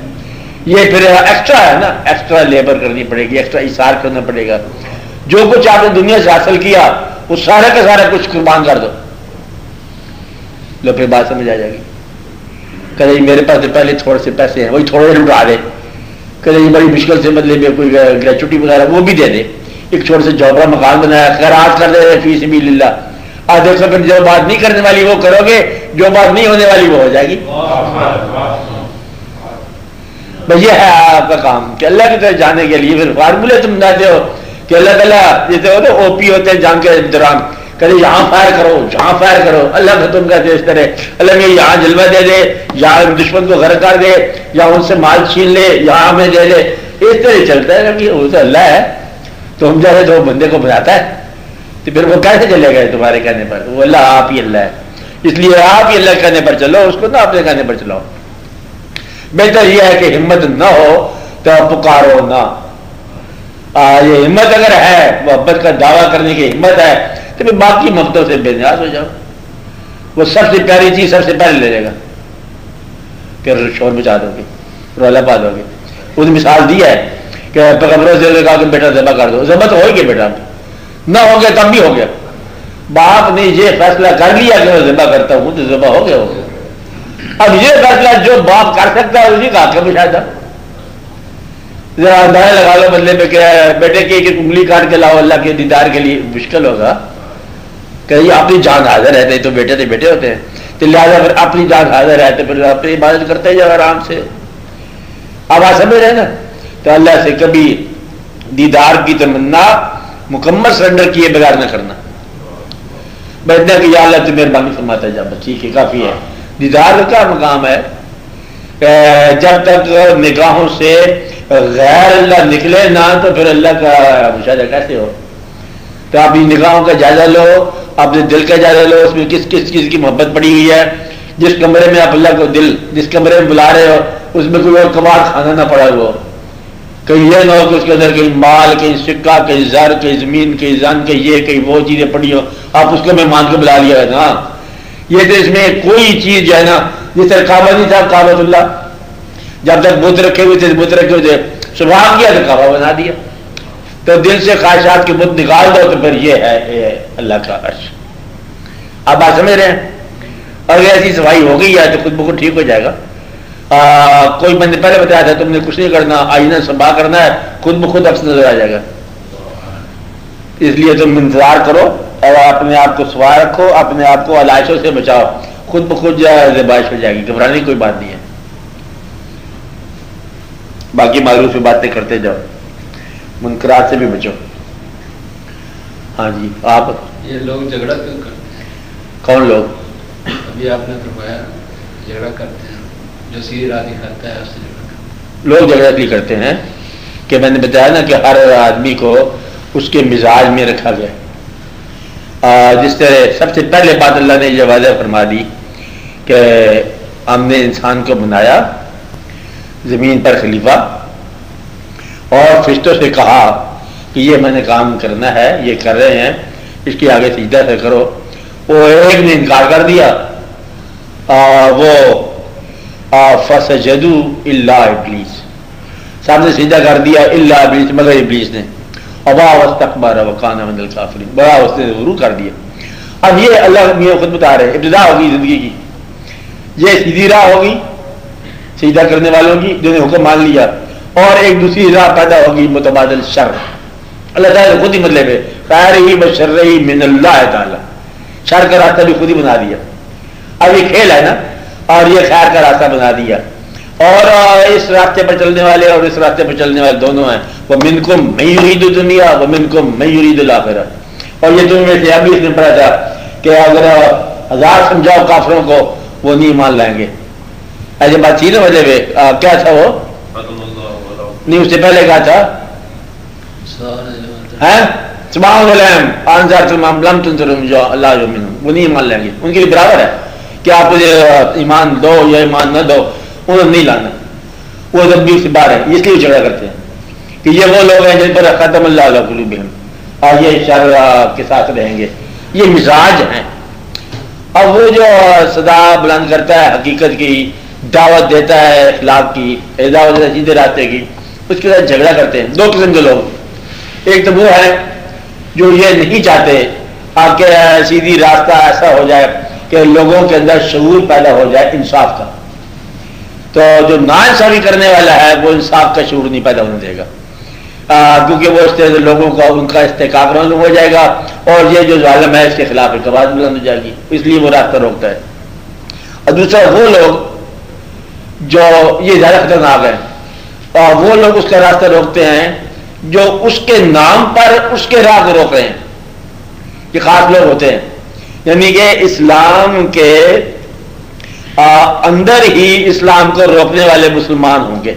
یہ پھر ایکسٹرا ہے نا، ایکسٹرا لیبر کرنی پڑے گی، ایکسٹرا اثار کرنا پڑے گا. جو کچھ آپ نے دنیا سے حاصل کیا وہ سارا کا سارا کچھ قربان کر دو، لو پھر بات سمجھ آ جائے گی. کہتے میرے پاس پہلے تھوڑے سے پیسے ہیں، وہی تھوڑے لٹا دے. کہتے بڑی مشکل سے بدلے میں کوئی گریچوٹی وغیرہ وہ بھی دے دے. ایک چھوٹے سے جھوپڑا مکان بنایا، خیرات کر دے فی سبیل اللہ. آج دیکھو پھر جو بات نہیں کرنے والی وہ کرو گے، جو بات نہیں ہونے والی وہ ہو جائے گی. بھائی یہ ہے آپ کا کام کہ اللہ کی طرف جانے کے لیے پھر فارمولے تم بناتے ہو کہ اللہ تعالیٰ جیسے ہوتے او پی ہوتے ہیں جنگ کے دوران، کہتے یہاں فائر کرو جہاں فائر کرو. اللہ کو تم کہتے اس طرح اللہ میں یہاں جلوہ دے دے، یا دشمن کو غرق کر دے، یا ان سے مال چھین لے، یہاں ہمیں دے دے. اس طرح چلتا ہے کہ وہ تو اللہ ہے. تو ہم جیسے تو بندے کو بناتا ہے تو پھر وہ کیسے چلے گئے تمہارے کہنے پر؟ وہ اللہ آپ ہی اللہ ہے. اس لیے آپ ہی اللہ کہنے پر چلو، اس کو نہ اپنے کہنے پر چلاؤ. بہتر یہ ہے کہ ہمت نہ ہو تو پکارو نہ. یہ ہمت اگر ہے، محبت کا دعویٰ کرنے کی ہمت ہے، تو پھر باقی محبتوں سے بے نیاز ہو جاؤ. وہ سب سے پیاری چیز سب سے پہلے لے لے گا، پھر شور مچا دو گے، رولا پا دو گے. اس نے مثال دی ہے کہ پیغمبروں سے کہا کہ بیٹا ذبح کر دو. ذبح تو ہو گیا، بیٹا نہ ہو گیا تب بھی ہو گیا. باپ نے یہ فیصلہ کر لیا کہ میں ذبح کرتا ہوں تو ذبح ہو گیا ہو گیا. اب یہ فیصلہ جو باپ کر سکتا ہے اسی کا حق مشاہدہ. ذرا اندازہ لگا لو بدلے پہ کیا ہے، بیٹے کی ایک انگلی کاٹ کے لاؤ اللہ کے دیدار کے لیے مشکل ہوگا. کہ یہ اپنی جان حاضر ہے تو بیٹے تو بیٹے ہوتے ہیں، تو لہٰذا اگر اپنی جان حاضر ہے تو پھر اپنی عبادت کرتے جاؤ آرام سے. اب آپ سمجھ رہے نا. تو اللہ سے کبھی دیدار کی تمنا مکمل سرنڈر کیے بغیر نہ کرنا. بیٹھنا کہ یا اللہ تو مہربانی فرماتا جا، بس ٹھیک ہے کافی ہے. دیدار کا مقام ہے جب تک نگاہوں سے غیر اللہ نکلے نہ تو پھر اللہ کا مشاہدہ کیسے ہو. تو اپنی نگاہوں کا جائزہ لو، اپنے دل کا جائزہ لو، اس میں کس کس چیز کی محبت پڑی ہوئی ہے. جس کمرے میں آپ اللہ کو دل جس کمرے میں بلا رہے ہو اس میں کوئی اور کباڑ کھانا نہ پڑا ہو. کہیں یہ نہ ہو کہ اس کے اندر کہیں مال، کہیں سکہ، کہیں زر، کہیں زمین، کہیں زن، کہیں یہ کہیں وہ چیزیں پڑی ہو، آپ اس کو مہمان کو بلا لیا ہے نا. یہ تو اس میں کوئی چیز جو ہے نا، جس طرح کعبہ نہیں تھا کعبۃ اللہ، جب تک بت رکھے ہوئے تھے بت رکھے ہوئے تھے، سبحان کیا تو کعبہ بنا دیا. تو دل سے خواہشات کے بت نکال دو تو پھر یہ ہے اللہ کا عرش. آپ بات سمجھ رہے ہیں. اگر ایسی صفائی ہو گئی ہے تو خود بخود ٹھیک ہو جائے گا. کوئی میں نے پہلے بتایا تھا تم نے کچھ نہیں کرنا، آئینہ سنبھال کرنا ہے، خود بخود عکس نظر آ جائے گا. اس لیے تم انتظار کرو اور اپنے آپ کو صفا رکھو، اپنے آپ کو علائشوں سے بچاؤ، خود بخود زیبائش ہو جائے گی. گھبرانے کی کوئی بات نہیں ہے. باقی معروف باتیں کرتے جاؤ، منکرات سے بھی بچو. ہاں جی آپ یہ لوگ جھگڑا کیوں کرتے ہیں؟ کون لوگ؟ ابھی آپ نے فرمایا جھگڑا کرتے ہیں، جو سیدھی راہ دکھاتا ہے اس سے جھگڑا کرتے ہیں. لوگ جھگڑا اس لیے کرتے ہیں کہ میں نے بتایا نا کہ ہر آدمی کو اس کے مزاج میں رکھا گیا. جس طرح سب سے پہلے بات اللہ نے یہ واضح فرما دی کہ ہم نے انسان کو بنایا زمین پر خلیفہ، اور فرشتوں سے کہا کہ یہ میں نے کام کرنا ہے، یہ کر رہے ہیں، اس کے آگے سجدہ سے کرو. وہ ایک نے انکار کر دیا، وہ فسجدوا الا ابلیس، سب نے سجدہ کر دیا الا ابلیس، مگر ابلیس نے ابا واستکبر وکان من الکافرین، بڑا اس نے غرور کر دیا. اب یہ اللہ میاں خود بتا رہے ہیں ابتدا ہوگی زندگی کی، یہ سیدھی راہ ہوگی سجدہ کرنے والوں کی جنہوں نے حکم مان لیا، اور ایک دوسری راہ پیدا ہوگی متبادل شر. اللہ تعالیٰ خود ہی مطلب ہے خیر ہی بشر ہی من اللہ تعالیٰ، شر کا راستہ بھی خود ہی بنا دیا. اب یہ کھیل ہے نا، اور یہ خیر کا راستہ بنا دیا، اور اس راستے پر چلنے والے اور اس راستے پر چلنے والے دونوں ہیں. وَمِنْكُمْ مَن يُرِيدُ الدُّنْيَا وَمِنْكُمْ مَن يُرِيدُ الْآخِرَةَ. اور یہ تم میں سے ابھی اس نے پڑھا تھا کہ اگر ہزار سمجھاؤ کافروں کو وہ نہیں مان لائیں گے. ایسے بات تھی نا مطلب کیا تھا وہ نہیں اس سے پہلے کہا تھا وہ نہیں مان لیں گے، ان کے لیے برابر ہے کہ آپ ایمان دو یا ایمان نہ دو، انہوں نے نہیں لانا، وہ جب بھی اس سے باہر ہے، اس لیے جھگڑا کرتے ہیں کہ یہ وہ لوگ ہیں جن پر ختم اللہ علیہ قلوبہم، اور یہ شر کے ساتھ رہیں گے، یہ مزاج ہیں۔ اب وہ جو صدا بلند کرتا ہے حقیقت کی، دعوت دیتا ہے اخلاق کی، دعوت دیتا ہے سیدھے راستے کی، اس کے ساتھ جھگڑا کرتے ہیں دو قسم کے لوگ۔ ایک تو وہ ہے جو یہ نہیں چاہتے آپ کے سیدھی راستہ ایسا ہو جائے کہ لوگوں کے اندر شعور پیدا ہو جائے انصاف کا، تو جو ناانصافی کرنے والا ہے وہ انصاف کا شعور نہیں پیدا ہونے دے گا، کیونکہ وہ اس طرح لوگوں کا ان کا استحقاق معلوم ہو جائے گا، اور یہ جو ظالم ہے اس کے خلاف ایک آواز بلند ہو جائے گی، اس لیے وہ راستہ روکتا ہے۔ اور دوسرا وہ لوگ جو یہ زیادہ خطرناک ہے، اور وہ لوگ اس کا راستہ روکتے ہیں جو اس کے نام پر اس کے راہ کو روک رہے ہیں، یہ خاص لوگ ہوتے ہیں، یعنی کہ اسلام کے اندر ہی اسلام کو روکنے والے مسلمان ہوں گے۔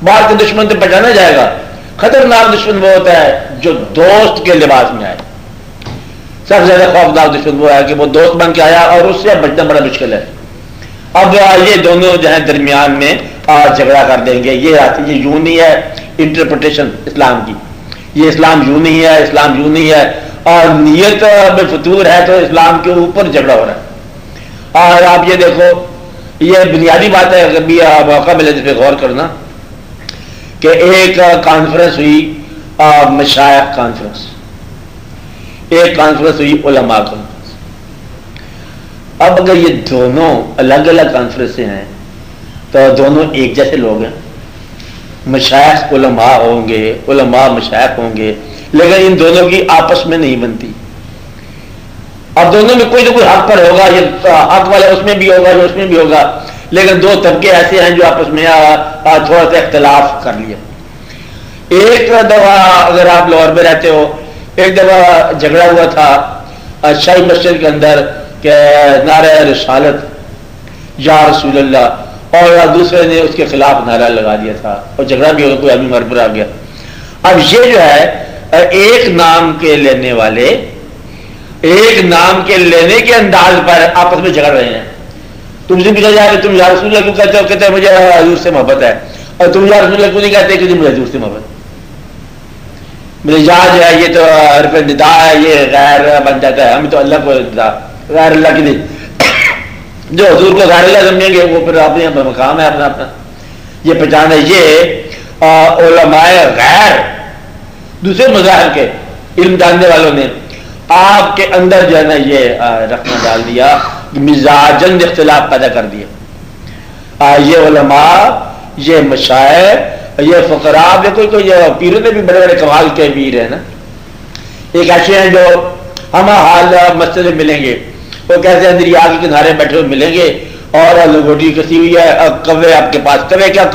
باہر کے دشمن تو پہچانا جائے گا، خطرناک دشمن وہ ہوتا ہے جو دوست کے لباس میں آئے، سب سے زیادہ خوفناک دشمن وہ ہے کہ وہ دوست بن کے آیا اور اس سے بچنا بڑا مشکل ہے۔ اب یہ دونوں جو ہیں درمیان میں جھگڑا کر دیں گے، یہ یوں نہیں ہے انٹرپریٹیشن اسلام کی، یہ اسلام یوں نہیں ہے، اسلام یوں نہیں ہے، اور نیت میں فطور ہے تو اسلام کے اوپر جھگڑا ہو رہا ہے۔ اور آپ یہ دیکھو، یہ بنیادی بات ہے، کبھی موقع ملے اس پہ غور کرنا، کہ ایک کانفرنس ہوئی مشائخ کانفرنس، ایک کانفرنس ہوئی علماء کانفرنس۔ اب اگر یہ دونوں الگ الگ کانفرنسیں ہیں تو دونوں ایک جیسے لوگ ہیں، مشائخ علماء ہوں گے، علماء مشائخ ہوں گے، لیکن ان دونوں کی آپس میں نہیں بنتی۔ اب دونوں میں کوئی نہ کوئی حق پر ہوگا، یہ حق والا اس میں بھی ہوگا، جو اس میں بھی ہوگا، لیکن دو طبقے ایسے ہیں جو آپس میں تھوڑا سا اختلاف کر لیا۔ ایک دفعہ اگر آپ لاہور میں رہتے ہو، ایک دفعہ جھگڑا ہوا تھا شاہی مسجد کے اندر کہ نعرہ رسالت یا رسول اللہ، اور دوسرے نے اس کے خلاف نعرہ لگا دیا تھا، اور جھگڑا بھی ہو، کوئی آدمی مر پر آ گیا۔ اب یہ جو ہے ایک نام کے لینے والے ایک نام کے لینے کے انداز پر آپس میں جھگڑ رہے ہیں۔ تم سے پوچھا جائے کہ تم یا رسول اللہ کیوں کہتے ہو، کہتے ہیں مجھے حضور سے محبت ہے، اور تم یا رسول اللہ کیوں نہیں کہتے کہ مجھے حضور سے محبت ہے۔ میرے یاد ہے یہ تو حرف ندا ہے، یہ غیر بن جاتا ہے، ہم تو اللہ کو غیر اللہ کی نہیں، جو حضور کو غیر اللہ سمجھیں گے وہ پھر اپنے مقام ہے اپنا اپنا، یہ پہچان ہے۔ یہ علماء غیر دوسرے مذاہب کے علم جاننے والوں نے آپ کے اندر جو ہے نا یہ رکھنا ڈال دیا، مزاجن اختلاف پیدا کر دیا۔ یہ علماء، یہ مشائخ، یہ فقراء، دیکھو کوئی پیروں نے بھی بڑے بڑے کمال کے پیر ہیں نا، ایک ایسے ہیں جو ہم حال مسجد میں ملیں گے، وہ کہتے ہیں دریا کے کنارے بیٹھے ہوئے ملیں گے، اور لنگوٹی کسی ہوئی ہے، کوے آپ کے پاس، کوے کیا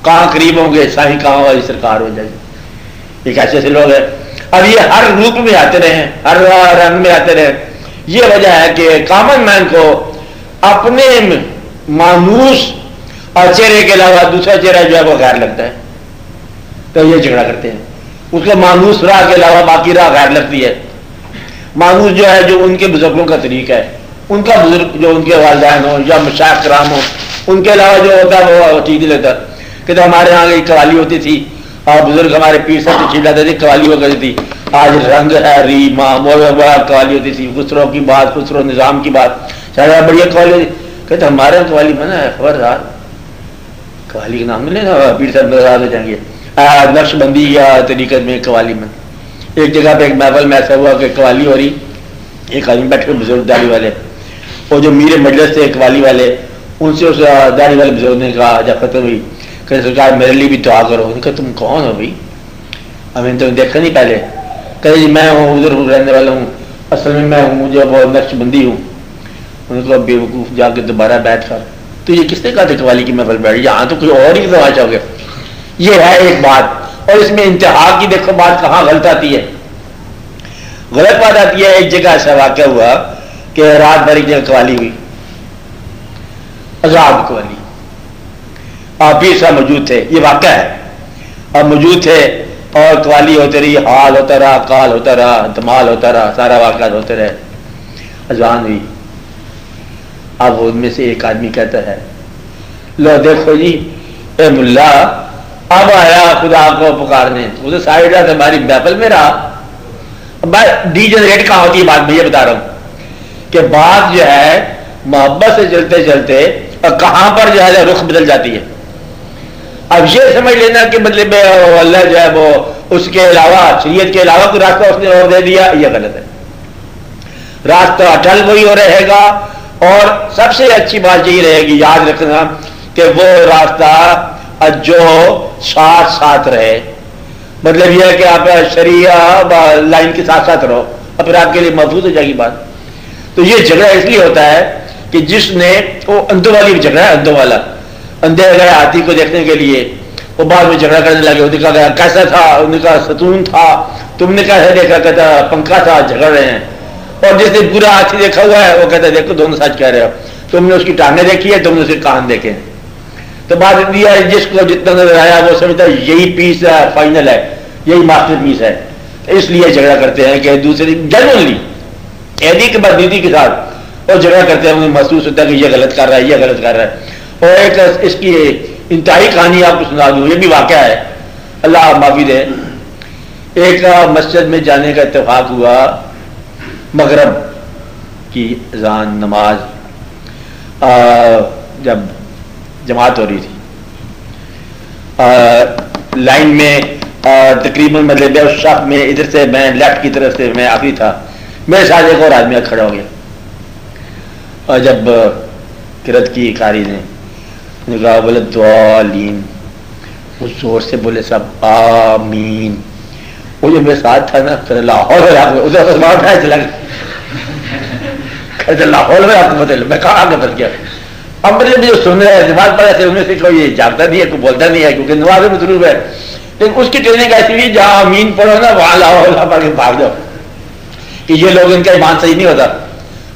کہاں قریب ہوں گے، ساہی کہاں والی سرکار ہو جائے گی۔ ایک ایسے ایسے لوگ ہیں، اب یہ ہر روپ میں آتے رہے، ہر رنگ میں آتے رہے۔ یہ وجہ ہے کہ کامن مین کو اپنے مانوس اور چہرے کے علاوہ دوسرا چہرہ جو ہے وہ غیر لگتا ہے، تو یہ جھگڑا کرتے ہیں۔ اس کو مانوس راہ کے علاوہ باقی راہ غیر لگتی ہے۔ مانوس جو ہے جو ان کے بزرگوں کا طریقہ ہے، ان کا بزرگ جو ان کے والدین ہوں یا مشائخ کرام ہوں، ان کے علاوہ جو ہوتا ہے وہ ٹھیک نہیں لگتا۔ کہ تو ہمارے یہاں ایک قوالی ہوتی تھی اور بزرگ ہمارے پیر سے چیز لاتے تھے، قوالی ہو گئی تھی، آج رنگ ہے ری ماں قوالی ہوتی تھی، خسرو کی بات، خسرو نظام کی بات، شاید بڑھیا قوالی ہوتی۔ کہتے ہمارے یہاں قوالی بنا ہے، خبردار قوالی کا نام ملے گا، پیر صاحب ناراض ہو جائیں گے۔ نقش بندی یا طریقت میں قوالی میں ایک جگہ پہ ایک محفل میں ایسا ہوا کہ قوالی ہو رہی، ایک آدمی بیٹھے بزرگ داڑھی والے، وہ جو میر مجلس تھے قوالی والے، ان سے اس داڑھی والے بزرگ نے کہا جب ختم ہوئی کہ سرکار میرے لیے بھی دعا کرو۔ انہوں نے کہا تم کون ہو بھائی، ہمیں تو دیکھا نہیں پہلے۔ کہتے جی میں ہوں ادھر رہنے والا ہوں، اصل میں میں ہوں جو وہ نقش بندی ہوں۔ انہوں نے کہا بے وقوف جا کے دوبارہ بیٹھ کر، تو یہ کس نے کہا تھا قوالی کی محفل بیٹھ، یہاں تو کوئی اور ہی تماشا ہو گیا۔ یہ ہے ایک بات، اور اس میں انتہا کی دیکھو بات کہاں غلط آتی ہے، غلط بات آتی ہے۔ ایک جگہ ایسا واقعہ ہوا کہ رات بھر ایک جگہ قوالی ہوئی، عذاب قوالی، آپ پیر صاحب موجود تھے، یہ واقعہ ہے، آپ موجود تھے اور قوالی ہوتے رہی، حال ہوتا رہا، کال ہوتا رہا، دمال ہوتا رہا، سارا واقعات ہوتے رہے، اذان ہوئی. اب ان میں سے ایک آدمی کہتا ہے لو دیکھو جی اے ملا اب آیا خدا کو پکارنے، اسے سائڈ رہا ہماری محفل میں رہا. ڈی جنریٹ کہاں ہوتی ہے بات میں یہ بتا رہا ہوں کہ بات جو ہے محبت سے چلتے چلتے کہاں پر جو ہے رخ بدل جاتی ہے. اب یہ سمجھ لینا کہ مطلب اللہ جو ہے وہ اس کے علاوہ شریعت کے علاوہ کوئی راستہ اس نے اور دے دیا، یہ غلط ہے. راستہ اٹل وہی ہو رہے گا، اور سب سے اچھی بات یہی رہے گی یاد رکھنا کہ وہ راستہ جو ساتھ ساتھ رہے. مطلب یہ ہے کہ آپ شریعہ لائن کے ساتھ ساتھ رہو، اور پھر آپ کے لیے محفوظ ہو جائے گی بات. تو یہ جھگڑا اس لیے ہوتا ہے کہ جس نے وہ اندھوں والی جھگڑا ہے، اندھوں والا اندھے گئے ہاتھی کو دیکھنے کے لیے، وہ بعد میں جھگڑا کرنے لگے. وہ دیکھا گیا کیسا تھا، انہوں نے کہا ستون تھا، تم نے کیسا دیکھا، کہتا پنکھا تھا، جھگڑ رہے ہیں. اور جس نے پورا ہاتھی دیکھا ہوا ہے وہ کہتا ہے دیکھو دونوں سچ کہہ رہے ہو، تم نے اس کی ٹانگیں دیکھی ہے، تم نے اس کے کان دیکھے. تو بات دیا جس کو جتنا نظر آیا وہ سمجھتا ہے یہی پیس ہے، فائنل ہے، یہی ماسٹر پیس ہے. اس لیے جھگڑا کرتے ہیں کہ دوسرے جنرلی ایدی کے بعد دیدی کے ساتھ اور جھگڑا کرتے ہیں، انہیں محسوس ہوتا ہے کہ یہ غلط کر رہا ہے، یہ غلط کر رہا ہے. اور ایک اس کی انتہائی کہانی آپ کو سنا دوں، یہ بھی واقعہ ہے، اللہ معافی دے. ایک مسجد میں جانے کا اتفاق ہوا، مغرب کی اذان نماز جب جماعت ہو رہی تھی، لائن میں تقریباً مطلب اس شخص میں ادھر سے میں لیفٹ کی طرف سے میں آخری تھا، میرے ساتھ ایک اور آدمی کھڑا ہو گیا. اور جب قرأت کی قاری نے کہا ولضالین، اس زور سے بولے سب آمین. وہ جو میرے ساتھ تھا نا پھر لاہور میں چلا گیا، لاہور میں آپ کو بدل میں کہاں آگے بچ گیا. اب مطلب جو سن رہے ہیں نماز پڑھے تھے ان میں سے کوئی جاگتا نہیں ہے، کوئی بولتا نہیں ہے، کیونکہ نماز میں ضرور ہے. لیکن اس کی ٹریننگ ایسی ہوئی جہاں آمین پڑھو نا وہاں لاہور پڑھ کے بھاگ جاؤ کہ یہ لوگ ان کا ایمان صحیح نہیں ہوتا.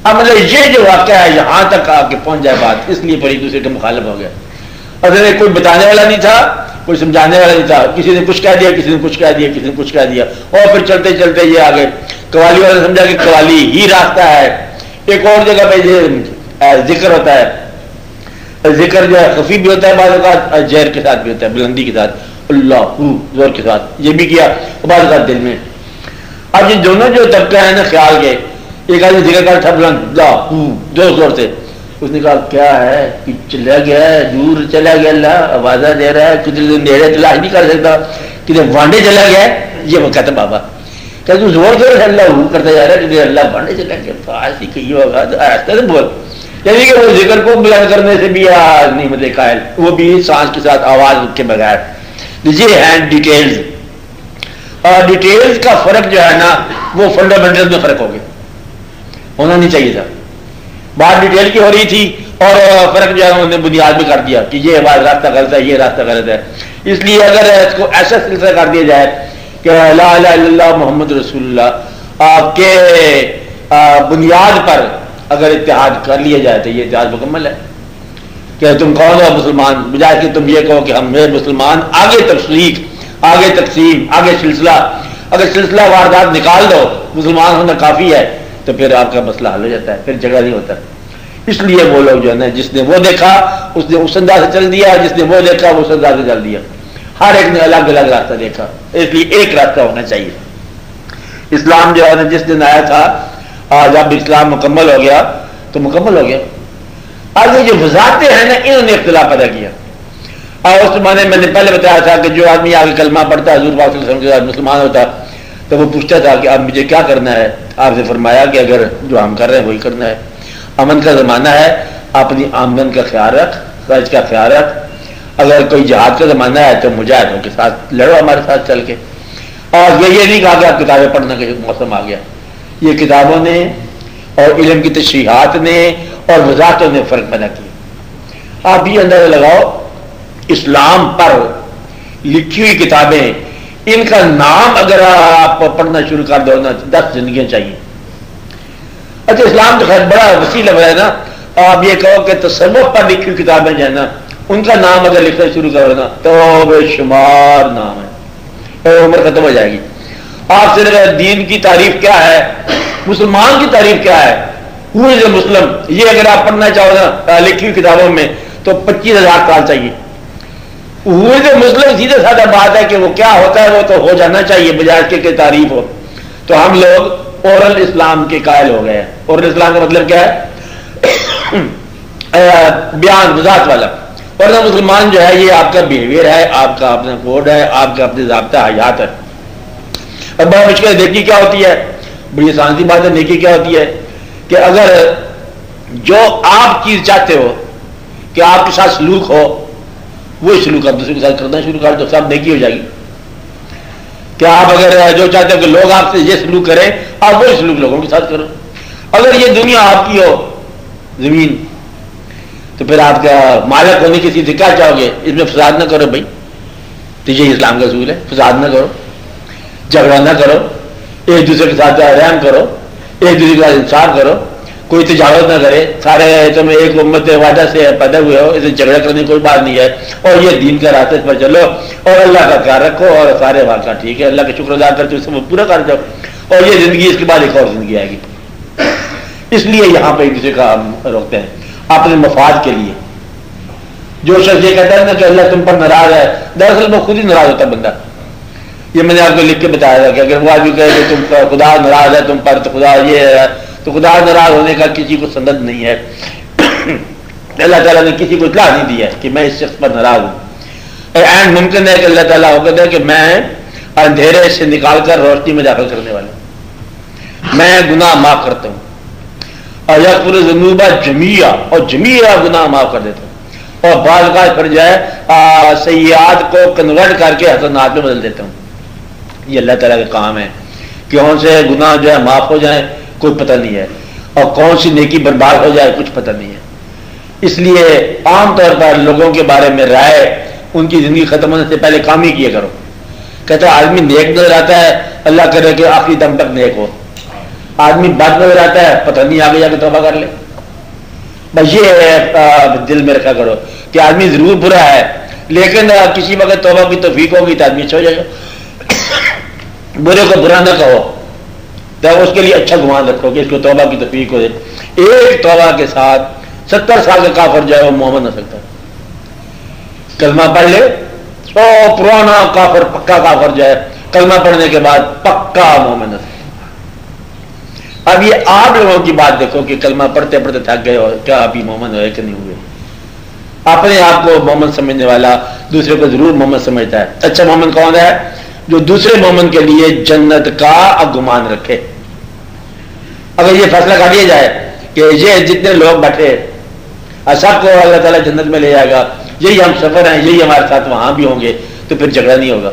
اب مطلب یہ جو واقعہ ہے یہاں تک آ کے پہنچ جائے بات، اس لیے بڑی دوسرے کا مخالف ہو گیا. اگر کوئی بتانے والا نہیں تھا، کوئی سمجھانے والا نہیں تھا، کسی نے کچھ کہہ دیا، کسی نے کچھ کہہ دیا، کسی نے کچھ کہہ دیا، اور پھر چلتے چلتے یہ آگے قوالی والا نے سمجھا کہ قوالی ہی راستہ ہے. ایک اور جگہ پہ یہ ذکر ہوتا ہے، ذکر جو ہے خفی بھی ہوتا ہے، بعض اوقات جہر کے ساتھ بھی ہوتا ہے، بلندی کے ساتھ، اللہ زور کے ساتھ، یہ بھی کیا بعض اوقات دل میں. اب یہ دونوں جو طبقے ہیں نا خیال کے، ایک آدمی ذکر کر تھا بلند زور زور سے، اس نے کہا کیا ہے کہ چلا گیا ہے، دور چلا گیا، اللہ آوازہ دے رہا ہے، کچھ اندھیرے تلاش نہیں کر سکتا، کہ وانڈے چلا گیا ہے. یہ وہ کہتا بابا کہ تو زور زور سے اللہ کرتا جا رہا ہے کہ اللہ وانڈے چلا گیا، ایسی کہی ہوگا تو ایسا تو بول. یعنی کہ وہ ذکر کو بیان کرنے سے بھی نہیں مطلب قائل، وہ بھی سانس کے ساتھ آواز کے بغیر. یہ ہیں ڈیٹیلز، اور ڈیٹیلز کا فرق جو ہے نا وہ فنڈامنٹل میں فرق ہو گیا، ہونا نہیں چاہیے تھا. بات ڈیٹیل کی ہو رہی تھی اور فرق جو ہے انہوں نے بنیاد میں کر دیا کہ یہ راستہ غلط ہے، یہ راستہ غلط ہے. اس لیے اگر اس کو ایسا سلسلہ کر دیا جائے کہ لا الہ الا اللہ محمد رسول اللہ آپ کے بنیاد پر اگر اتحاد کر لیا جائے تو یہ اتحاد مکمل ہے. کہ تم کون ہو مسلمان، بجائے کہ تم یہ کہو کہ ہم مسلمان، آگے تفصیل، آگے تقسیم، آگے سلسلہ. اگر سلسلہ واردات نکال دو مسلمان ہونا کافی ہے تو پھر آپ کا مسئلہ حل ہو جاتا ہے، پھر جھگڑا نہیں ہوتا. اس لیے وہ لوگ جو ہے نا جس نے وہ دیکھا اس نے اس انداز سے چل دیا، جس نے وہ دیکھا وہ اس انداز سے چل دیا. ہر ایک نے الگ الگ راستہ دیکھا، اس لیے ایک راستہ ہونا چاہیے. اسلام جو ہے نا جس دن آیا تھا، جب اسلام مکمل ہو گیا تو مکمل ہو گیا. آگے جو وضاحتیں ہیں نا انہوں نے اختلاف پیدا کیا. اور اس زمانے میں نے پہلے بتایا تھا کہ جو آدمی آگے کلمہ پڑھتا ہے حضور پاک صلی اللہ علیہ وسلم کے ساتھ مسلمان ہوتا تو وہ پوچھتا تھا کہ اب مجھے کیا کرنا ہے. آپ نے فرمایا کہ اگر جو ہم کر رہے ہیں وہی کرنا ہے. امن کا زمانہ ہے، اپنی آمدن کا خیال رکھ، خرچ کا خیال رکھ. اگر کوئی جہاد کا زمانہ ہے تو مجاہدوں کے ساتھ لڑو ہمارے ساتھ چل کے. اور یہ نہیں کہا کہ آپ کتابیں پڑھنے کا موسم آ گیا. یہ کتابوں نے اور علم کی تشریحات نے اور وضاحتوں نے فرق پیدا کیا. آپ بھی اندازہ لگاؤ اسلام پر لکھی ہوئی کتابیں، ان کا نام اگر آپ پڑھنا شروع کر دو نا 10 زندگیاں چاہیے. اچھا اسلام تو خیر بڑا وسیع لگ رہا ہے نا. آپ یہ کہو کہ تصوف پر لکھی ہوئی کتابیں جو ہے نا ان کا نام اگر لکھنا شروع کرو نا تو بے شمار نام ہے، اور عمر ختم ہو جائے گی. آپ سے دین کی تعریف کیا ہے، مسلمان کی تعریف کیا ہے، ہو از اے مسلم، یہ اگر آپ پڑھنا چاہو نا لکھی ہوئی کتابوں میں تو 25,000 سال چاہیے. ہو از اے مسلم سیدھے سادہ بات ہے کہ وہ کیا ہوتا ہے وہ تو ہو جانا چاہیے بجائے اس کے تعریف ہو. تو ہم لوگ اورل اسلام کے قائل ہو گئے ہیں. اورل اسلام کا مطلب کیا ہے؟ بیان وضاحت والا. ورنہ مسلمان جو ہے یہ آپ کا بیہیویئر ہے، آپ کا اپنا کوڈ ہے، آپ کا اپنے ضابطہ حیات ہے. اب بڑا مشکل نیکی کیا ہوتی ہے، بڑی آسان سی بات ہے. نیکی کیا ہوتی ہے کہ اگر جو آپ چیز چاہتے ہو کہ آپ کے ساتھ سلوک ہو، وہ سلوک آپ دوسرے کے ساتھ کرنا شروع کر دو، سب نیکی ہو جائے گی. کہ آپ اگر جو چاہتے ہو کہ لوگ آپ سے یہ سلوک کریں، آپ وہی سلوک لوگوں کے ساتھ کرو. اگر یہ دنیا آپ کی ہو زمین، تو پھر آپ کا مالک ہونے کی چیز کیا چاہو گے؟ اس میں فساد نہ کرو بھائی. تو یہ اسلام کا اصول ہے، فساد نہ کرو، جھگڑا نہ کرو، ایک دوسرے کے ساتھ رحم کرو، ایک دوسرے کے ساتھ انصاف کرو، کوئی تجاوز نہ کرے. سارے تم ایک امت وعدہ سے پیدا ہوئے ہو، اسے جھگڑا کرنے کی کوئی بات نہیں ہے. اور یہ دین کا راستے پر چلو اور اللہ کا خیال رکھو اور سارے واقعہ ٹھیک ہے. اللہ کا شکر ادا کرتے اسے وہ پورا کر جاؤ، اور یہ زندگی اس کے بعد ایک اور زندگی آئے گی. اس لیے یہاں پہ ایک دوسرے کا روکتے ہیں اپنے مفاد کے لیے. جو شخص یہ کہتا ہے نا کہ اللہ تم پر ناراض ہے، دراصل وہ خود ہی ناراض ہوتا ہے بندہ. یہ میں نے آپ کو لکھ کے بتایا تھا کہ اگر وہ آدمی کہے کہ تم خدا ناراض ہے تم پر، تو خدا یہ ہے، تو خدا ناراض ہونے کا کسی کو سند نہیں ہے. اللہ تعالیٰ نے کسی کو اطلاع نہیں دیا کہ میں اس شخص پر ناراض ہوں. عین ممکن ہے کہ اللہ تعالیٰ ہو کہتا ہے کہ میں اندھیرے سے نکال کر روشنی میں داخل کرنے والا ہوں، میں گناہ معاف کرتا ہوں. اور یغفر الذنوب جمیعا، اور جمیعا گناہ معاف کر دیتا ہوں. اور بعض اوقات پڑ جائے سیئات کو کنورٹ کر کے حسنات میں بدل دیتا ہوں. یہ اللہ تعالیٰ کا کام ہے. کون سے گناہ جو ہے معاف ہو جائیں کوئی پتہ نہیں ہے، اور کون سی نیکی برباد ہو جائے کچھ پتہ نہیں ہے. اس لیے عام طور پر لوگوں کے بارے میں رائے ان کی زندگی ختم ہونے سے پہلے کام ہی کیا کرو. کہتا ہے آدمی نیک نظر آتا ہے، اللہ کرے کہ آخری دم تک نیک ہو. آدمی بد نظر آتا ہے، پتہ نہیں آگے جا کے توبہ کر لے. بس یہ دل میں رکھا کرو کہ آدمی ضرور برا ہے، لیکن کسی وقت توبہ کی توفیق ہوگی تو آدمی اچھا ہو جائے گا. برے کو برا نہ کہو، تو اس کے لیے اچھا گمان رکھو کہ اس کو توبہ کی توفیق ہو جائے. ایک توبہ کے ساتھ 70 سال کا کافر جو ہے وہ مومن ہو سکتا ہے. کلمہ پڑھ لے، پرانا کافر پکا کافر جو ہے کلمہ پڑھنے کے بعد پکا مومن ہو سکتا ہے. اب یہ آپ لوگوں کی بات دیکھو کہ کلمہ پڑھتے پڑھتے تھک گئے ہو، کیا ابھی مومن ہوئے کہ نہیں ہوئے؟ اپنے آپ کو مومن سمجھنے والا دوسرے کو ضرور مومن سمجھتا ہے. اچھا مومن کون ہے؟ جو دوسرے مومن کے لیے جنت کا گمان رکھے. اگر یہ فیصلہ کر دیا جائے کہ یہ جتنے لوگ بیٹھے سب کو اللہ تعالیٰ جنت میں لے جائے گا، یہی ہم سفر ہیں، یہی ہمارے ساتھ وہاں بھی ہوں گے، تو پھر جھگڑا نہیں ہوگا.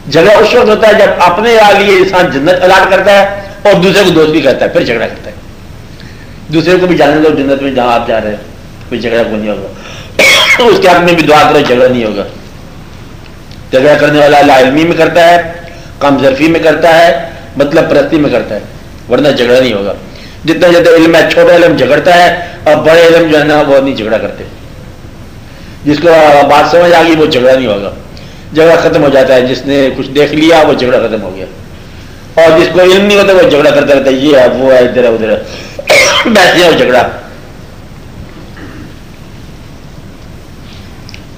جھگڑا اس وقت ہوتا ہے جب اپنے لیے انسان جنت الاٹ کرتا ہے اور دوسرے کو دوست بھی کرتا ہے، پھر جھگڑا کرتا ہے. دوسرے کو بھی جانے دو جنت میں جہاں آپ جا رہے ہیں، کوئی جھگڑا کو نہیں ہوگا. اس کے حق میں بھی دعا کرو، جھگڑا نہیں ہوگا. جھگڑا کرنے والا لا علمی میں کرتا ہے، کم ظرفی میں کرتا ہے، مطلب پرستی میں کرتا ہے، ورنہ جھگڑا نہیں ہوگا. جتنا زیادہ علم ہے چھوٹا علم جھگڑتا ہے، اور بڑے علم جو ہے نا وہ نہیں جھگڑا کرتے. جس کو بات سمجھ آ گئی وہ جھگڑا نہیں ہوگا، جھگڑا ختم ہو جاتا ہے. جس نے کچھ دیکھ لیا وہ جھگڑا ختم ہو گیا. اور جس کو علم نہیں ہوتا وہ جھگڑا کرتا رہتا ہے، یہ ہے وہ ہے ادھر ہے ادھر ہے، بیٹھے اور جھگڑا.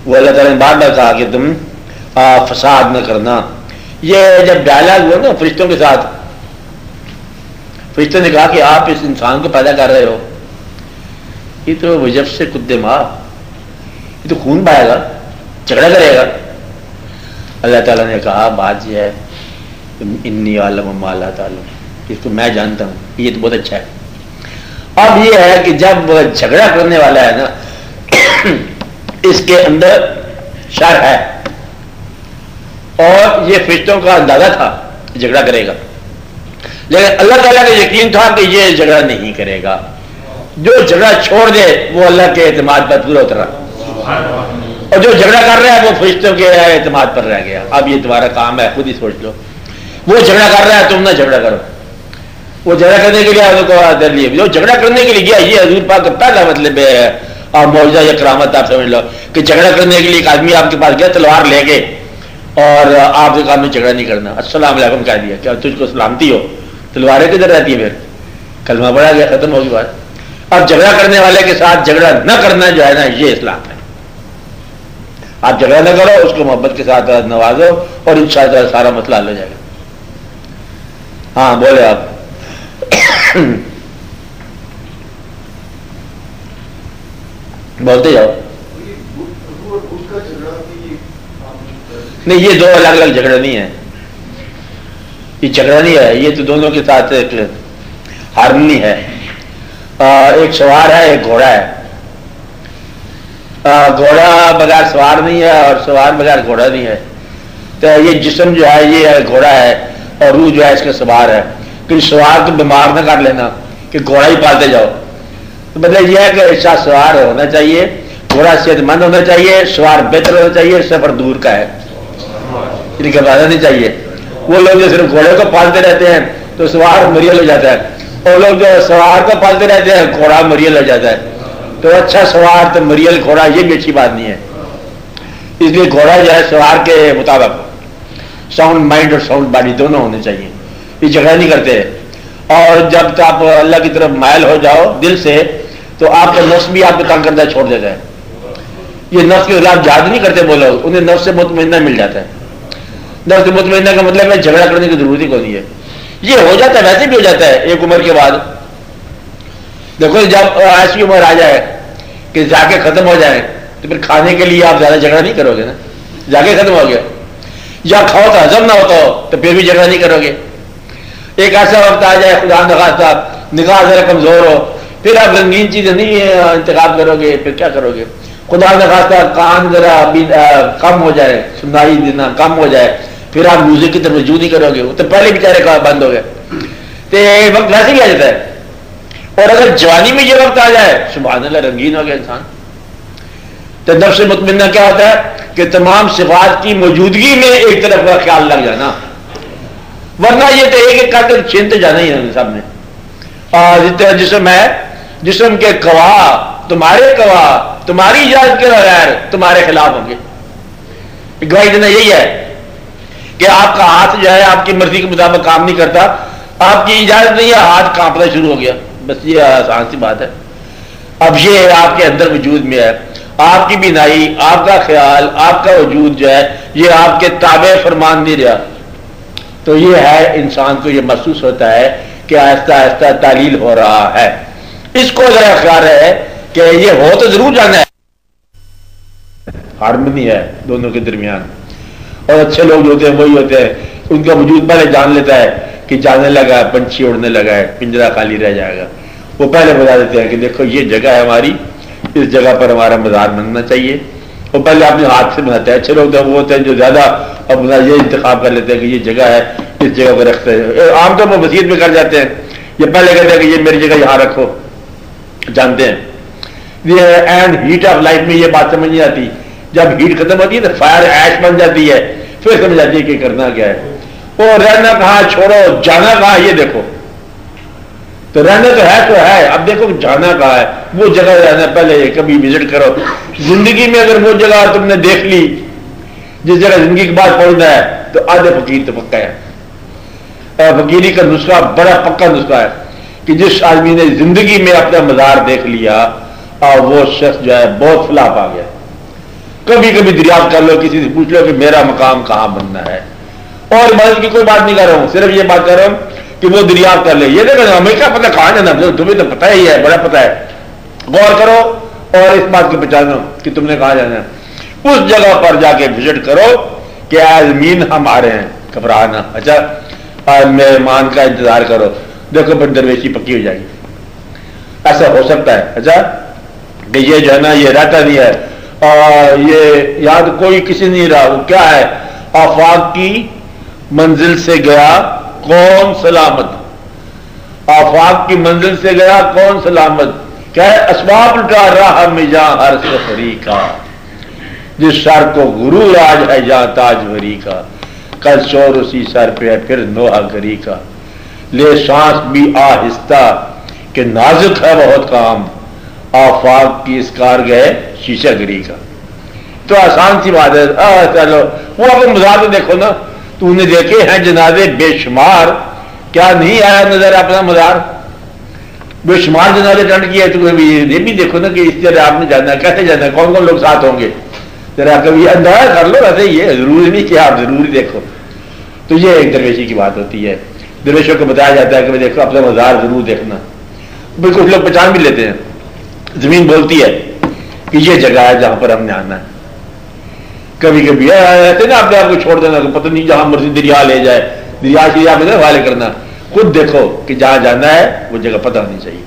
وہ اللہ تعالیٰ نے بار بار کہا کہ تم فساد نہ کرنا. یہ جب ڈائلاگ ہوا نا فرشتوں کے ساتھ، فرشتوں نے کہا کہ آپ اس انسان کو پیدا کر رہے ہو، یہ تو وجب سے کدے ماں، یہ تو خون بہائے گا، جھگڑا کرے گا. اللہ تعالیٰ نے کہا بات یہ ہے انی عالم ما لا تعلم، اس کو میں جانتا ہوں، یہ تو بہت اچھا ہے. اب یہ ہے کہ جب جھگڑا کرنے والا ہے نا اس کے اندر شر ہے، اور یہ فرشتوں کا اندازہ تھا جھگڑا کرے گا، لیکن اللہ تعالیٰ کا یقین تھا کہ یہ جھگڑا نہیں کرے گا. جو جھگڑا چھوڑ دے وہ اللہ کے اعتماد پر پورا اترا، اور جو جھگڑا کر رہا ہے وہ فرشتوں کے اعتماد پر رہ گیا. اب یہ تمہارا کام ہے، خود ہی سوچ لو. وہ جھگڑا کر رہا ہے، تم نہ جھگڑا کرو. وہ جھگڑا کرنے کے لیے جو جھگڑا کرنے کے لیے گیا، یہ حضور پاک کا پہلا مطلب ہے. اور معجزہ یا کرامت آپ سمجھ لو کہ جھگڑا کرنے کے لیے ایک آدمی آپ کے پاس گیا تلوار لے کے اور آپ کے کام میں جھگڑا نہیں کرنا، السلام علیکم کہہ دیا، کیا تجھ کو سلامتی ہو؟ تلواریں کدھر رہتی ہیں؟ پھر کلمہ پڑھا گیا، ختم ہوگی بات۔ اب جھگڑا کرنے والے کے ساتھ جھگڑا نہ کرنا جو ہے نا، یہ اسلام ہے۔ آپ جھگڑا نہ کرو، اس کو محبت کے ساتھ نوازو اور انشاءاللہ سارا مسئلہ حل ہو جائے گا۔ ہاں بولے آپ۔ بولتے جاؤ۔ نہیں، یہ دو الگ الگ جھگڑا نہیں ہے، یہ جھگڑا نہیں ہے، یہ تو دونوں کے ساتھ ایک ہارمنی ہے۔ ایک سوار ہے، ایک گھوڑا ہے۔ گھوڑا بغیر سوار نہیں ہے اور سوار بغیر گھوڑا نہیں ہے۔ تو یہ جسم جو ہے یہ گھوڑا ہے اور روح جو ہے اس کا سوار ہے۔ کہ سوار کو بیمار نہ کر لینا کہ گھوڑا ہی پالتے جاؤ، تو مطلب یہ ہے کہ ایسا سوار ہونا چاہیے، گھوڑا صحت مند ہونا چاہیے، سوار بہتر ہونا چاہیے، سفر دور کا ہے، ان کا فائدہ نہیں چاہیے۔ وہ لوگ جو صرف گھوڑے کو پالتے رہتے ہیں تو سوار مریل ہو جاتا ہے، اور لوگ جو سوار کو پالتے رہتے ہیں گھوڑا مریل ہو جاتا ہے۔ تو اچھا سوار تو مریل گھوڑا یہ بھی اچھی بات نہیں ہے۔ اس لیے گھوڑا جو ہے سوار کے مطابق ساؤنڈ مائنڈ اور ساؤنڈ باڈی دونوں ہونے چاہیے، یہ جھگڑا نہیں کرتے۔ اور جب آپ اللہ کی طرف مائل ہو جاؤ دل سے تو آپ کا نفس بھی آپ کو تنگ کرنا چھوڑ دیتا ہے۔ یہ نفس کے خلاف جہاد نہیں کرتے وہ لوگ، انہیں نفس سے مطمئنہ مل جاتا ہے۔ نفس مطمئنہ کا مطلب ہے جھگڑا کرنے کی ضرورت ہی کوئی نہیں ہے، یہ ہو جاتا ہے، ویسے بھی ہو جاتا ہے ایک عمر کے بعد۔ دیکھو جب ایسی عمر آ جائے کہ جا کے ختم ہو جائے تو پھر کھانے کے لیے آپ زیادہ جھگڑا نہیں کرو گے نا، جا کے ختم ہو گیا، یا کھاؤ تو ہضم نہ ہوتا ہو تو پھر بھی جھگڑا نہیں کرو گے۔ ایک ایسا وقت آ جائے خدا نخواستہ نگاہ ذرا کمزور ہو، پھر آپ رنگین چیزیں نہیں انتخاب کرو گے، پھر کیا کرو گے؟ خدا نخواستہ کان ذرا کم ہو جائے، سنائی دینا کم ہو جائے، پھر آپ میوزک کی طرف رجوع نہیں کرو گے، وہ تو پہلے بیچارے کا بند ہو گئے۔ تو یہ وقت ویسے ہی آ جاتا ہے۔ اور اگر جوانی میں یہ وقت آ جائے سبحان اللہ رنگین ہو گیا انسان۔ تو نفس مطمئنہ کیا ہوتا ہے کہ تمام صفات کی موجودگی میں ایک طرف کا خیال لگ جانا، ورنہ یہ تو ایک ایک کر کے چھینتے جانا ہی ہے سب نے۔ اور جتنا جسم ہے، جسم کے گواہ تمہارے گواہ تمہاری اجازت کے بغیر تمہارے خلاف ہوں گے۔ گواہی دینا یہی ہے کہ آپ کا ہاتھ جو ہے آپ کی مرضی کے مطابق کام نہیں کرتا، آپ کی اجازت نہیں ہے، ہاتھ کانپنا شروع ہو گیا، بس یہ آسان سی بات ہے۔ اب یہ آپ کے اندر وجود میں ہے، آپ کی بینائی، آپ کا خیال، آپ کا وجود جو ہے یہ آپ کے تابع فرمان نہیں رہا، تو یہ ہے انسان کو یہ محسوس ہوتا ہے کہ آہستہ آہستہ تعلیل ہو رہا ہے۔ اس کو ذرا خیال ہے کہ یہ ہو تو ضرور جانا ہے، ہارمنی ہے دونوں کے درمیان۔ اور اچھے لوگ جو ہوتے ہیں وہی ہوتے ہیں ان کا وجود پہلے جان لیتا ہے کہ جانے لگا ہے، پنچھی اڑنے لگا ہے، پنجرا خالی رہ جائے گا، وہ پہلے بتا دیتے ہیں کہ دیکھو یہ جگہ ہے ہماری، اس جگہ پر ہمارا مزار بننا چاہیے، وہ پہلے اپنے ہاتھ سے بناتے ہیں۔ اچھے لوگ تو وہ ہوتے ہیں جو زیادہ اپنا یہ انتخاب کر لیتے ہیں کہ یہ جگہ ہے، اس جگہ پر رکھتے ہیں، عام طور پر وسیعت میں کر جاتے ہیں، یہ پہلے کہتے ہیں کہ یہ میری جگہ یہاں رکھو، جانتے ہیں۔ یہ اینڈ ہیٹ آف لائف میں یہ بات سمجھ نہیں آتی، جب ہیٹ ختم ہوتی ہے تو فائر ایش بن جاتی ہے، پھر سمجھ آتی ہے کہ کرنا کیا ہے۔ وہ رہنا کہاں چھوڑو، جانا کہاں یہ دیکھو، تو رہنا تو ہے، اب دیکھو جانا کہاں ہے، وہ جگہ رہنا پہلے کبھی وزٹ کرو۔ زندگی میں اگر وہ جگہ تم نے دیکھ لی جس جگہ زندگی کے بعد پہنچنا ہے تو آدھے فقیر تو پکا ہے۔ فقیری کا نسخہ بڑا پکا نسخہ ہے کہ جس آدمی نے زندگی میں اپنا مزار دیکھ لیا اور وہ شخص جو ہے بہت فلاح پا گیا۔ کبھی کبھی دریافت کر لو، کسی سے پوچھ لو کہ میرا مقام کہاں بننا ہے، اور عبادت کی کوئی بات نہیں کر رہا ہوں، صرف یہ بات کر رہا ہوں کہ وہ دریافت کر لے۔ یہ دیکھو ہمیں کیا پتہ کہاں جانا، تمہیں تو پتہ ہی ہے، بڑا پتہ ہے، غور کرو اور اس بات کو پہچانو کہ تم نے کہاں جانا ہے۔ اس جگہ پر جا کے وزٹ کرو کہ آزمین ہم آ رہے ہیں، گھبرانا، اچھا مہمان کا انتظار کرو، دیکھو پھر درویشی پکی ہو جائے گی۔ ایسا ہو سکتا ہے اچھا کہ یہ جو ہے نا یہ رہتا نہیں ہے، اور یہ یاد کوئی کسی نہیں رہا، وہ کیا ہے، آفاق کی منزل سے گیا کون سلامت، آفاق کی منزل سے گیا کون سلامت، کیا ہے، اسباب لٹا راہ میں جہاں ہر سفری کا، جس سر کو غرور آج ہے جہاں تاجوری کا، کل شور اسی سر پہ ہے پھر نوحہ گری کا، لے سانس بھی آہستہ کہ نازک ہے بہت کام، آفاق کی اس کار گئے شیشہ گری کا۔ تو آسان سی بات ہے، چلو وہ اگر مزار تو دیکھو نا، تو انہیں دیکھے ہیں جنازے بے شمار، کیا نہیں آیا نظر اپنا مزار؟ بے شمار جنازے اٹینڈ کیا ہے، تو یہ بھی دیکھو نا کہ اس طرح آپ نے جانا ہے، کیسے جانا ہے، کون کون لوگ ساتھ ہوں گے، ذرا کبھی اندازہ کر لو، ایسے ہی ہے، ضروری نہیں کہ آپ ضروری دیکھو. تو یہ ایک درویشی کی بات ہوتی ہے. درویشوں کو بتایا جاتا ہے کہ دیکھو اپنا مزار ضرور دیکھنا. بالکل کچھ لوگ پہچان بھی لیتے ہیں، زمین بولتی ہے کہ یہ جگہ ہے جہاں پر ہم نے آنا ہے. کبھی کبھی ایسے نا اپنے آپ کو چھوڑ دینا، پتہ نہیں جہاں مرضی دریا لے جائے، دریا سے آپ حوالے کرنا. خود دیکھو کہ جہاں جانا ہے وہ جگہ پتہ ہونی چاہیے.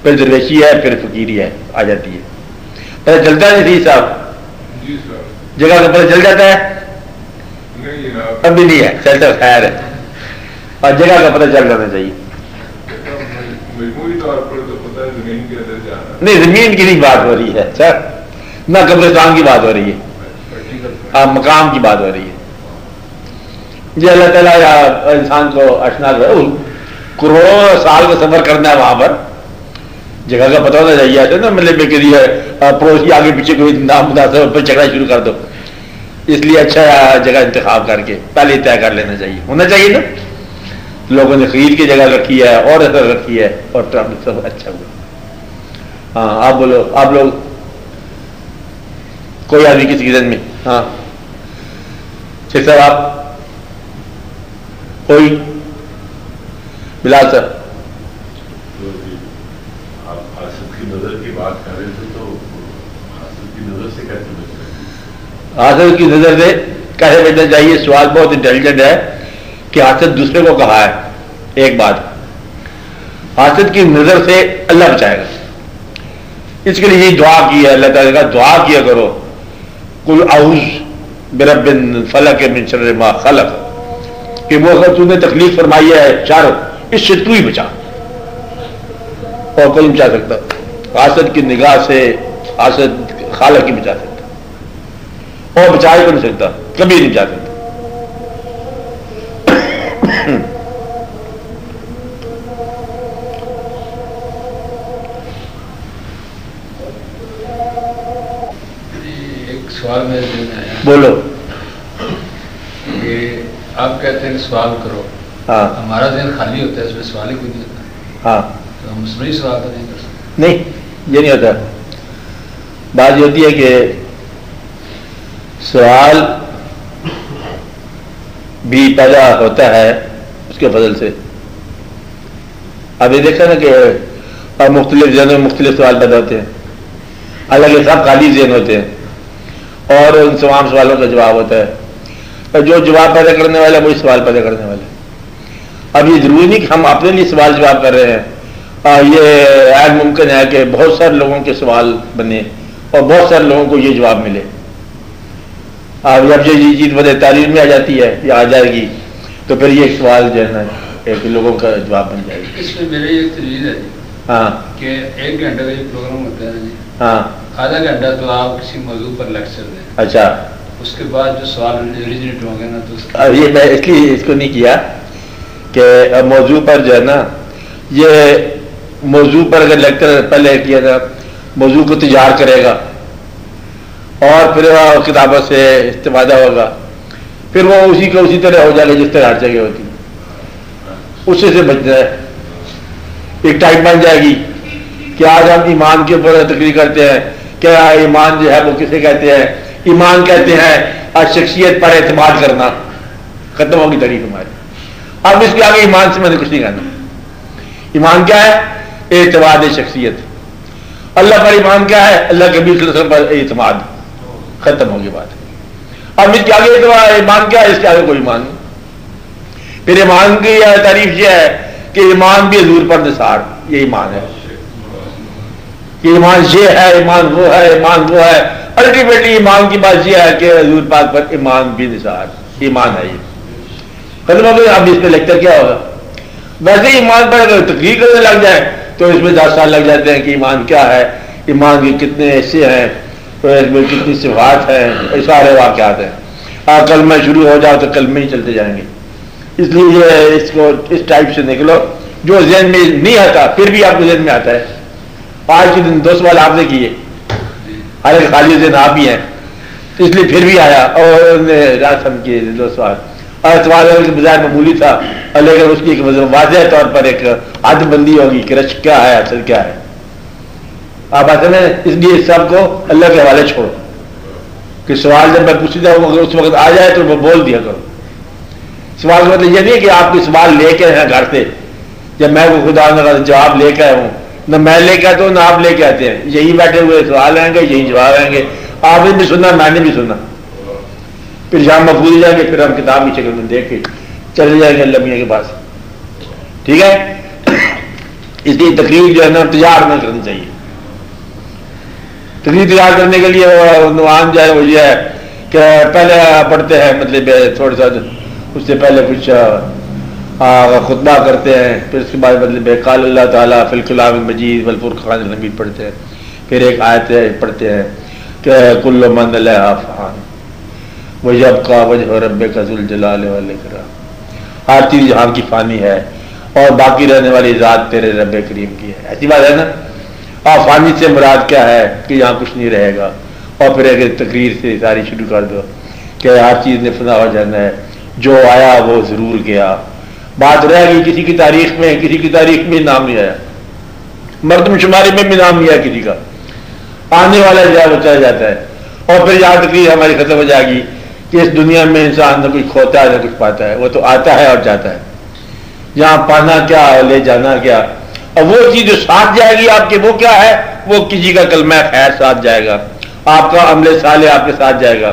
پھر درویشی ہے، پھر فقیری ہے، آ جاتی ہے. پتہ چلتا ہے نہیں صاحب؟ جی سر. جگہ کا پتہ چل جاتا ہے؟ ابھی نہیں ہے، چلتا خیر ہے. اور جگہ کا پتہ چل جانا چاہیے. مجموعی طور پر تو پتہ ہے زمین کے اندر جانا. نہیں، زمین کی نہیں بات ہو رہی ہے سر، نہ قبرستان کی بات ہو رہی ہے، مقام کی بات ہو رہی ہے. جی اللہ تعالیٰ انسان کو اشنا کروڑوں سال کا سفر کرنا ہے، وہاں پر جگہ کا پتہ ہونا چاہیے. آتے نا مطلب کہ پڑوسی آگے پیچھے کوئی نام مناسب پر جھگڑا شروع کر دو، اس لیے اچھا جگہ انتخاب کر کے پہلے طے کر لینا چاہیے، ہونا چاہیے نا. لوگوں نے خرید کی جگہ رکھی ہے اور اثر رکھی ہے اور سب اچھا ہوا. ہاں آپ بولو، آپ لوگ کوئی آدمی کسی سیزن میں؟ ہاں شیخ صاحب آپ کوئی؟ بلال سر آپ حاسد کی نظر کی بات کر رہے تھے، تو حاسد کی نظر سے کیسے بچنا؟ حاسد کی نظر سے کیسے بچنا چاہیے؟ سوال بہت انٹیلیجنٹ ہے کہ حاسد دوسرے کو کہا ہے. ایک بات، حاسد کی نظر سے اللہ بچائے گا. اس کے لیے یہ دعا کی ہے اللہ تعالیٰ کا، دعا کیا کرو قل اعوذ برب الفلق من شر ما خلق، کہ وہ اگر تم نے تکلیف فرمائی ہے شر، اس سے تو ہی بچا، اور کوئی بچا سکتا. حاسد کی نگاہ سے حاسد خالق ہی بچا سکتا، اور بچا ہی نہیں سکتا، کبھی نہیں بچا سکتا. سوال میرے دل میں آیا. بولو. کہ آپ کہتے ہیں کہ سوال کرو، ہاں ہمارا ذہن خالی ہوتا ہے، اس میں سوال ہی کوئی نہیں ہوتا. ہاں تو ہم اس میں ہی سوال تو نہیں کر سکتے. نہیں، یہ نہیں ہوتا. بات یہ ہوتی ہے کہ سوال بھی پیدا ہوتا ہے اس کے فضل سے. اب یہ دیکھا نا کہ مختلف ذہنوں میں مختلف سوال پیدا ہوتے ہیں، الگ سب خالی ذہن ہوتے ہیں، اور ان تمام سوالوں کا جواب ہوتا ہے. جو جواب پیدا کرنے والا وہی سوال پیدا کرنے والا. اب یہ ضروری نہیں کہ ہم اپنے لیے سوال جواب کر رہے ہیں، یہ عین ممکن ہے کہ بہت سارے لوگوں کے سوال بنے اور بہت سارے لوگوں کو یہ جواب ملے. اب جب یہ چیز بدے تعلیم میں آ جاتی ہے یا آ جائے گی تو پھر یہ سوال جو ہے نا ایک لوگوں کا جواب بن جائے گا. اس میں میری ایک تجویز ہے جی، ہاں کہ 1 گھنٹے کا یہ پروگرام ہوتا ہے جی، ہاں آدھا گھنٹہ تو آپ کسی موضوع پر لیکچر دیں، اچھا. اس کے بعد جو سوال اوریجنیٹ ہوں گے نا تو یہ میں اس لیے اس کو نہیں کیا کہ موضوع پر جو ہے نا، یہ موضوع پر اگر لیکچر پہلے کیا تھا موضوع کو تیار کرے گا اور پھر کتابوں سے استفادہ ہوگا، پھر وہ اسی کو اسی طرح ہو جائے گا جس طرح ہر جگہ ہوتی ہے. اس سے بچنا ہے. ایک ٹائپ بن جائے گی کہ آج ہم ایمان کے اوپر تقریر کرتے ہیں. کیا ایمان جو ہے وہ کسے کہتے ہیں؟ ایمان کہتے ہیں آج شخصیت پر اعتماد کرنا. ختم ہوگی تاریخ ہماری. اب اس کے آگے ایمان سے میں نے کچھ نہیں کہنا. ایمان کیا ہے؟ اعتماد شخصیت. اللہ پر ایمان کیا ہے؟ اللہ کے نبی صلی اللہ علیہ وسلم پر اعتماد. ختم ہوگی بات. اب اس کے آگے اعتماد ایمان کیا ہے؟ اس کے آگے کوئی ایمان نہیں. پھر ایمان کی تعریف یہ ہے کہ ایمان بھی حضور پر نثار. یہ ایمان ہے کہ ایمان یہ ہے، ایمان وہ ہے، ایمان وہ ہے. الٹیمیٹلی ایمان کی بات یہ ہے کہ حضور پاک پر ایمان بھی نثار. ایمان ہے یہ. ختم ہو گئی. اب اس پہ لیکچر کیا ہوگا؟ ویسے ایمان پر اگر تقریر کرنے لگ جائے تو اس میں 10 سال لگ جاتے ہیں کہ ایمان کیا ہے، ایمان کے کتنے حصے ہیں، تو اس میں کتنی صفات ہیں، سارے واقعات ہیں. کلمہ شروع ہو جاؤ تو کلمے ہی چلتے جائیں گے. اس لیے یہ اس کو اس ٹائپ سے نکلو جو ذہن میں نہیں آتا پھر بھی آپ کے ذہن میں آتا ہے. آج کے دن 2 سوال آپ نے کیے، حالانکہ خالی ذہن آپ ہی ہیں، اس لیے پھر بھی آیا اور راسم کے دو سوال اور سوال کے بظاہر معمولی تھا، لیکن اس کی ایک واضح طور پر ایک حد بندی ہوگی کہ رشک کیا ہے، اصل کیا ہے. آپ آتے ہیں اس لیے سب کو اللہ کے حوالے چھوڑو کہ سوال جب میں پوچھ جاؤں اگر اس وقت آ جائے تو وہ بول دیا کرو. سوال کا مطلب یہ نہیں کہ آپ کو سوال لے کے ہیں گھر سے، جب میں وہ خدا نہ جواب لے کے آیا ہوں، نہ میں لے کے آتا ہوں نہ آپ لے کے آتے ہیں. یہی بیٹھے ہوئے سوال آئیں گے، یہی جواب آئیں گے، آپ نے بھی سننا میں نے بھی سننا. پھر شام میں بھول جائیں گے، پھر ہم کتاب کی شکل میں دیکھ کے چلے جائیں گے اللہ میاں کے پاس. ٹھیک ہے، اس لیے تقریر جو ہے نا تیار نہ کرنی چاہیے. تقریر تیار کرنے کے لیے عنوان جو ہے وہ یہ ہے کہ پہلے پڑھتے ہیں مطلب تھوڑا سا اس سے پہلے کچھ خطبہ کرتے ہیں، پھر اس کے بعد مطلب قال اللہ تعالیٰ فی الکلام المجید والفرقان الحمید پڑھتے ہیں، پھر ایک آیت پڑھتے ہیں کہ کل من علیہا فان ویبقی وجہ ربک ذو الجلال والاکرام. ہر چیز جہاں کی فانی ہے اور باقی رہنے والی ذات تیرے رب کریم کی ہے. ایسی بات ہے نا. اور فانی سے مراد کیا ہے کہ یہاں کچھ نہیں رہے گا. اور پھر ایک تقریر سے ساری شروع کر دو کہ ہر چیز نے فنا ہو جانا ہے، جو آیا وہ ضرور گیا. بات رہ گئی کسی کی تاریخ میں، کسی کی تاریخ میں نام نہیں آیا، مردم شماری میں بھی نام نہیں آیا کسی کا. آنے والا جو ہے وہ چلا جاتا ہے. اور پھر یہاں تقریر ہماری ختم ہو جائے گی کہ اس دنیا میں انسان نہ کچھ کھوتا ہے نہ کچھ پاتا ہے، وہ تو آتا ہے اور جاتا ہے. یہاں پانا کیا لے جانا کیا. اور وہ چیز جو ساتھ جائے گی آپ کے وہ کیا ہے، وہ کسی کا کلمہ خیر ساتھ جائے گا، آپ کا عمل صالح آپ کے ساتھ جائے گا.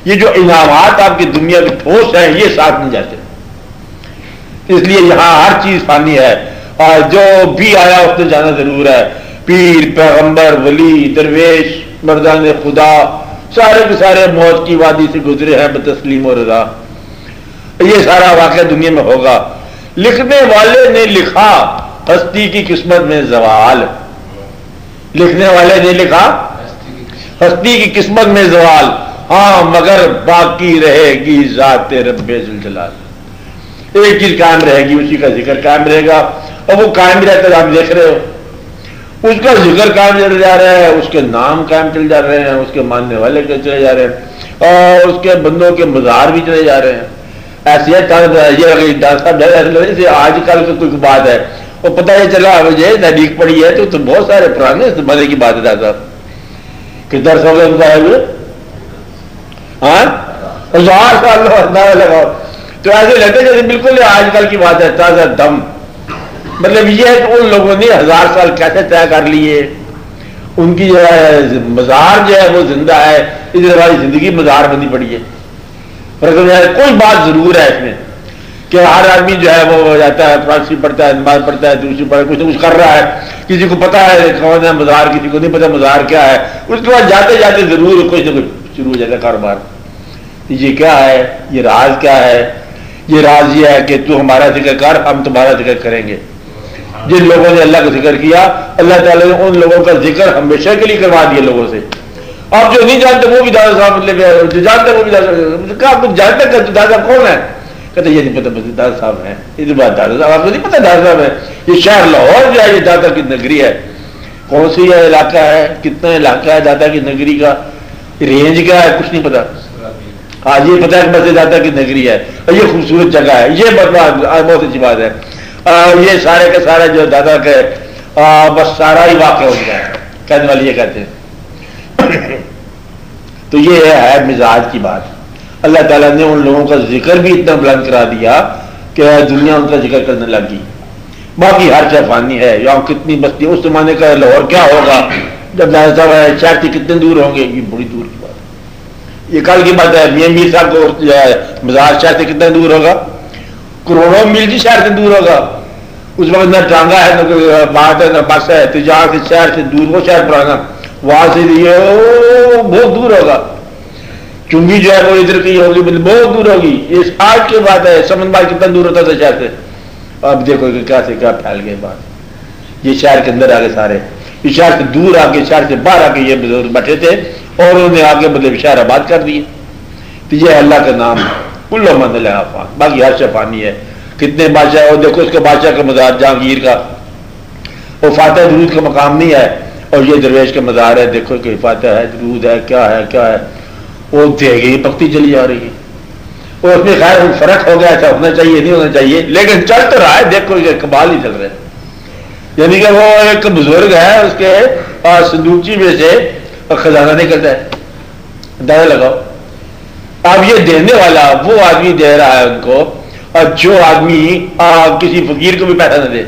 یہ جو انعامات آپ کی دنیا کے ٹھوس ہیں یہ ساتھ نہیں جاتے. اس لیے یہاں ہر چیز فانی ہے اور جو بھی آیا اس نے جانا ضرور ہے. پیر، پیغمبر، ولی، درویش، مردان خدا سارے کے سارے موت کی وادی سے گزرے ہیں بتسلیم و رضا. یہ سارا واقعہ دنیا میں ہوگا. لکھنے والے نے لکھا ہستی کی قسمت میں زوال. لکھنے والے نے لکھا ہستی کی قسمت میں زوال، ہاں مگر باقی رہے گی ذات رب ذوالجلال. ایک چیز قائم رہے گی، اسی کا ذکر قائم رہے گا. اور وہ قائم رہتا ہے، آپ دیکھ رہے ہو اس کا ذکر قائم چل جا رہا ہے، اس کے نام قائم چل جا رہے ہیں، اس کے ماننے والے چلے جا رہے ہیں اور اس کے بندوں کے مزار بھی چلے جا رہے ہیں. ایسی ہے آج کل کا کوئی بات ہے وہ پتہ یہ چلا مجھے تحریک پڑی ہے تو بہت سارے پرانے زمانے کی بات ہے. دادا کہ درس ہو گئے ہوئے ہاں 1000 سال لگاؤ تو ایسے لگتے جیسے بالکل آج کل کی بات ہے، تازہ دم. مطلب یہ ہے کہ ان لوگوں نے 1000 سال کیسے طے کر لیے، ان کی جو ہے مزار جو ہے وہ زندہ ہے. ادھر ہماری زندگی مزار بنی پڑی ہے. کوئی بات ضرور ہے اس میں کہ ہر آدمی جو ہے وہ جاتا ہے فارسی پڑھتا ہے، نماز پڑھتا ہے، دوسری پڑھتا ہے، کچھ نہ کچھ کر رہا ہے. کسی کو پتا ہے کون ہے مزار، کسی کو نہیں پتا مزار کیا ہے. اس کے بعد جاتے جاتے ضرور کچھ نہ کچھ شروع ہو جاتا ہے کاروبار. یہ کیا ہے، یہ راز کیا ہے؟ یہ راز یہ ہے کہ تو ہمارا ذکر کر، ہم تمہارا ذکر کریں گے. جن لوگوں نے اللہ کا ذکر کیا اللہ تعالیٰ نے ان لوگوں کا ذکر ہمیشہ کے لیے کروا دیا لوگوں سے. آپ جو نہیں جانتے وہ بھی دادا صاحب مطلب جو جانتے وہ بھی دادا آپ جانتے کہ دادا صاحب کون ہے؟ کہتے یہ نہیں پتا دادا صاحب ہیں. یہ بات دادا صاحب آپ کو نہیں پتا دادا صاحب ہے. یہ شہر لاہور جو ہے یہ دادا کی نگری ہے. کون سی ہے علاقہ ہے، کتنا علاقہ ہے دادا کی نگری کا، رینج کیا ہے کچھ نہیں پتا. ہاں یہ پتا ہے کہ بس دادا کی نگری ہے اور یہ خوبصورت جگہ ہے. یہ بہت اچھی بات ہے. یہ سارے کا سارا جو دادا کے بس سارا ہی واقع ہو گیا ہے کہنے والے یہ کہتے ہیں. تو یہ ہے مزاج کی بات. اللہ تعالیٰ نے ان لوگوں کا ذکر بھی اتنا بلند کرا دیا کہ دنیا ان کا ذکر کرنے لگی. باقی ہر شے فانی ہے. یہاں کتنی بستی اس زمانے کا لاہور کیا ہوگا جب شہر سے کتنے دور ہوں گے، یہ بڑی دور کی بات ہے. یہ کل کی بات ہے. میاں میر صاحب کو مزاج شہر سے کتنا دور ہوگا، کروڑوں میل کی شہر سے دور ہوگا. اس وقت نہ ٹانگا ہے نہ بات ہے نہ بس ہے. تو جہاں سے شہر سے دور وہ شہر پرانا وہاں سے یہ بہت دور ہوگا. چنگی جو ہے وہ ادھر کی ہوگی بہت دور ہوگی. یہ آج کی بات ہے. سمن بھائی کتنا دور ہوتا تھا شہر سے. اب دیکھو کہ کیا سے کیا پھیل گئی بات. یہ شہر کے اندر آگے سارے یہ شہر سے دور آ کے شہر سے باہر آ کے یہ بزرگ بیٹھے تھے اور انہوں نے آگے مطلب شہر آباد کر دیے. تو یہ اللہ کا نام ہے کل من علیہا فان. باقی ہر شے فانی ہے. کتنے بادشاہ اور دیکھو اس کے بادشاہ کا مزار جہانگیر کا وہ فاتح درود کا مقام نہیں ہے اور یہ درویش کا مزار ہے. دیکھو کہ فاتح ہے، درود ہے، کیا ہے کیا ہے. وہ دے گئی پکتی چلی جا رہی ہے. وہ اس میں خیر فرق ہو گیا ایسا ہونا چاہیے نہیں ہونا چاہیے لیکن چل تو رہا ہے. دیکھو یہ کمال ہی چل رہا ہے. یعنی کہ وہ ایک بزرگ ہے اس کے صندوقچی میں سے خزانہ نکلتا ہے. اندازہ لگاؤ. اب یہ دینے والا وہ آدمی دے رہا ہے ان کو اور جو آدمی کسی فقیر کو بھی پیسہ نہ دے.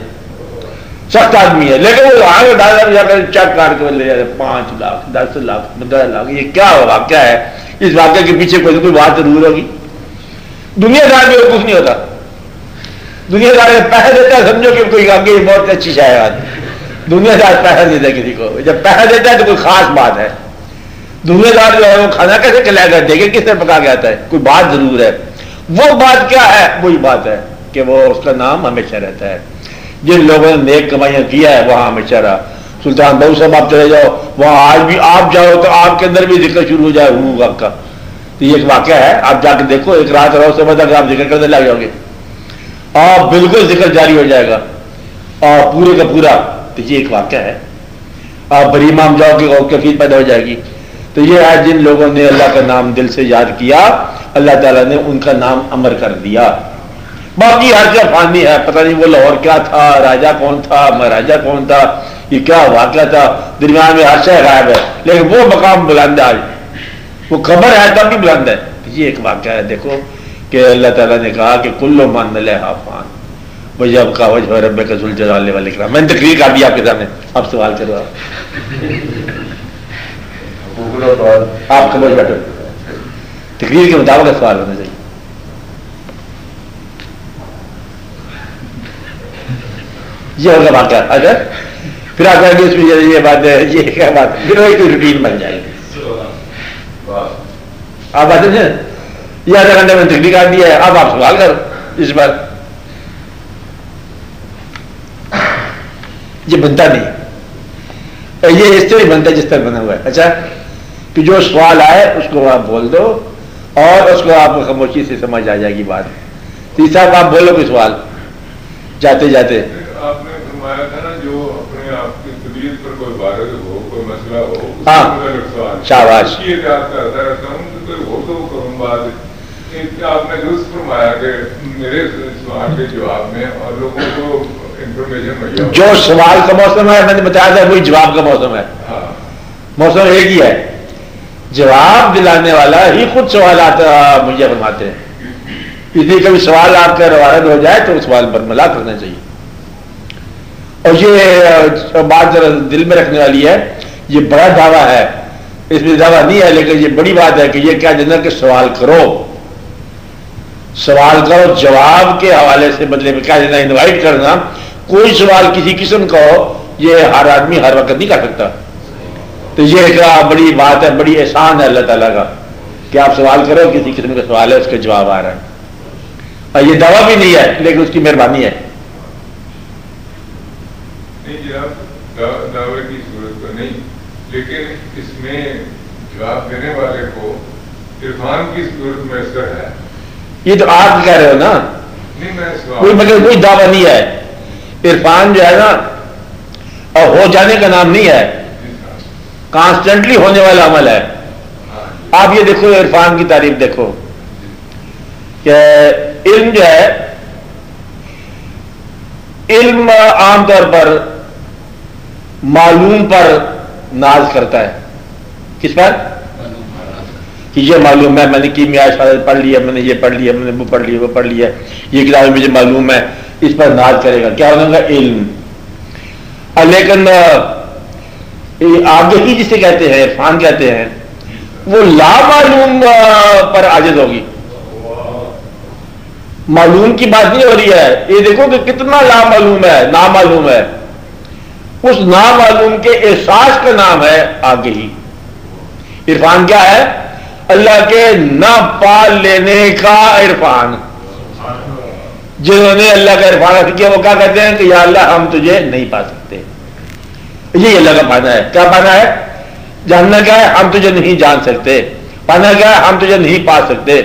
سخت آدمی ہے لیکن وہ آگے ڈالر جا کر چیک کاٹ کے لے جاتے 5 لاکھ 10 لاکھ 15 لاکھ. یہ کیا واقعہ ہے؟ اس واقعے کے پیچھے کوئی نہ کوئی بات ضرور ہوگی. دنیا دار میں کچھ نہیں ہوتا. دنیا دار میں پیسہ دیتا ہے سمجھو کہ کوئی آگے بہت اچھی شاید. دنیا دار پیسہ دیتا ہے کسی کو. جب پیسہ دیتا ہے تو کوئی خاص بات ہے. دنیا دار جو ہے وہ کھانا کیسے کھلائے گا دیکھے کس طرح پکا کے آتا ہے. کوئی بات ضرور ہے. وہ بات کیا ہے؟ وہی بات ہے کہ وہ اس کا نام ہمیشہ رہتا ہے. جن لوگوں نے نیک کمائیاں کیا ہے وہاں ہمیشہ رہا. سلطان بہو صاحب آپ چلے جاؤ وہاں آج بھی آپ جاؤ تو آپ کے اندر بھی ذکر شروع ہو جائے حقوق آپ کا. تو یہ ایک واقعہ ہے. آپ جا کے دیکھو ایک رات رہو صبح تک آپ ذکر کرنے لگ جاؤ گے. آپ بالکل ذکر جاری ہو جائے گا اور پورے کا پورا. تو یہ ایک واقعہ ہے. آپ بری امام جاؤ گے اور کیفیت پیدا ہو جائے گی. تو یہ ہے جن لوگوں نے اللہ کا نام دل سے یاد کیا اللہ تعالیٰ نے ان کا نام امر کر دیا. باقی ہر جگہ فانی ہے. پتہ نہیں وہ لاہور کیا تھا راجا کون تھا مہاراجا کون تھا یہ کیا واقعہ تھا. درمیان میں ہر شے غائب ہے لیکن وہ مقام بلند ہے. آج وہ خبر ہے تب بھی بلند ہے. یہ ایک واقعہ ہے. دیکھو کہ اللہ تعالیٰ نے کہا کہ کل من علیہا فان ویبقی وجہ ربک ذو الجلال والاکرام. میں نے تقریر کر دی آپ کے سامنے. آپ سوال کرو. آپ خبر بیٹھو. تقریر کے مطابق سوال ہونا چاہیے. یہ ہوگا واقعہ. اگر پھر آپ کہیں گے اس میں یہ بات ہے یہ کیا بات ہے پھر وہی کوئی روٹین بن جائے گی. آپ بات ہے یہ آدھا گھنٹے میں تقریر کر دیا ہے. اب آپ سوال کرو اس بار. یہ بنتا نہیں. یہ اس طرح بنتا ہے جس طرح بنا ہوا ہے. اچھا کہ جو سوال آئے اس کو آپ بول دو اور اس کو آپ کو خاموشی سے سمجھ آ جائے گی بات. تیسرا آپ بولو کوئی سوال جاتے جاتے. آپ نے فرمایا تھا نا جو اپنے آپ کی طبیعت پر کوئی وارد ہو کوئی مسئلہ ہو ہاں شاباش یاد کرتا رہتا ہوں کہ کوئی ہو تو کروں بات. آپ نے درست فرمایا کہ میرے سوال کے جواب میں اور لوگوں کو انفارمیشن مہیا جو سوال کا موسم ہے میں نے بتایا تھا وہی جواب کا موسم ہے. موسم ایک ہی ہے. جواب دلانے والا ہی خود سوالات مہیا فرماتے ہیں. اس لیے کبھی سوال آپ کا روایت ہو جائے تو اس سوال پر ملا کرنا چاہیے. اور یہ بات ذرا دل میں رکھنے والی ہے. یہ بڑا دعویٰ ہے. اس میں دعویٰ نہیں ہے لیکن یہ بڑی بات ہے کہ یہ کیا جنرل کہ سوال کرو جواب کے حوالے سے بدلے میں کیا جنرل انوائٹ کرنا. کوئی سوال کسی قسم کا ہو یہ ہر آدمی ہر وقت نہیں کر سکتا. تو یہ ایک بڑی بات ہے بڑی احسان ہے اللہ تعالیٰ کا کہ آپ سوال کرو کسی قسم کا سوال ہے اس کا جواب آ رہا ہے. اور یہ دعویٰ بھی نہیں ہے لیکن اس کی مہربانی ہے. دعوے کی صورت تو نہیں لیکن اس میں جواب دینے والے کو عرفان کی صورت میں اثر ہے. یہ تو آپ کہہ رہے ہو نا. کوئی مگر کوئی دعویٰ نہیں ہے. عرفان جو ہے نا اور ہو جانے کا نام نہیں ہے. کانسٹنٹلی ہونے والا عمل ہے. آپ یہ دیکھو عرفان کی تعریف دیکھو کہ علم جو ہے علم عام طور پر معلوم پر ناز کرتا ہے. کس پر؟ کہ یہ معلوم ہے میں نے کیمیا پڑھ لیا میں نے یہ پڑھ لیا میں نے وہ پڑھ لیا وہ پڑھ لیا یہ کتاب مجھے معلوم ہے اس پر ناز کرے گا. کیا ہوگا؟ علم. لیکن آگے ہی جسے کہتے ہیں عرفان کہتے ہیں وہ لا معلوم پر عاجز ہوگی. معلوم کی بات نہیں ہو رہی ہے. یہ دیکھو کہ کتنا لا معلوم ہے نامعلوم ہے. اس نامعلوم کے احساس کا نام ہے آگے ہی. عرفان کیا ہے؟ اللہ کے نہ پال لینے کا عرفان. جنہوں نے اللہ کا عرفان حاصل کیا وہ کیا کہتے ہیں کہ یا اللہ ہم تجھے نہیں پا سکتے. یہی اللہ کا پانا ہے. کیا پانا ہے؟ جاننا کیا ہے؟ ہم تجھے نہیں جان سکتے. پانا کیا ہے؟ ہم تجھے نہیں پا سکتے.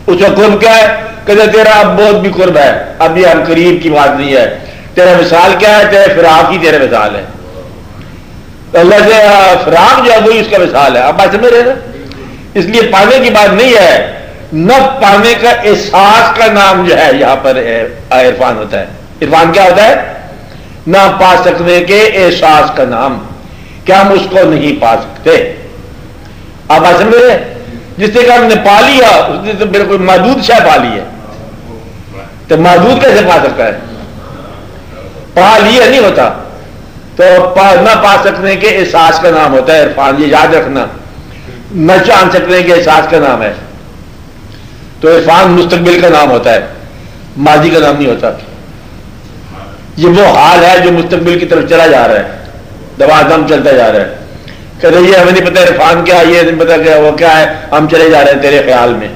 اس کا قرب کیا ہے؟ کہ تیرا اب بہت بھی قرب ہے. ابھی ہم قریب کی بات نہیں ہے. تیرا مثال کیا ہے؟ تیرے فراق ہی تیرے مثال ہے. اللہ سے فراق جو ہے وہی اس کا مثال ہے. اب بات سمجھ رہے نا اس لیے پانے کی بات نہیں ہے، نہ پانے کا احساس کا نام جو ہے یہاں پر عرفان ہوتا ہے. عرفان کیا ہوتا ہے؟ نہ پا سکنے کے احساس کا نام، کہ ہم اس کو نہیں پا سکتے. آپ بات سمجھ رہے ہیں؟ جس سے کہ ہم نے پا لیا اس نے تو بالکل محدود شے پا لی ہے، تو محدود کیسے پا سکتا ہے؟ پا لیا نہیں ہوتا. تو نہ پا سکنے کے احساس کا نام ہوتا ہے عرفان، یہ یاد رکھنا. نہ جان سکنے کے احساس کا نام ہے. تو عرفان مستقبل کا نام ہوتا ہے، ماضی کا نام نہیں ہوتا. یہ وہ حال ہے جو مستقبل کی طرف چلا جا رہا ہے، دوادم چلتا جا رہا ہے. کہ یہ ہمیں نہیں پتا عرفان کیا، یہ نہیں پتا کہ وہ کیا ہے، ہم چلے جا رہے ہیں تیرے خیال میں.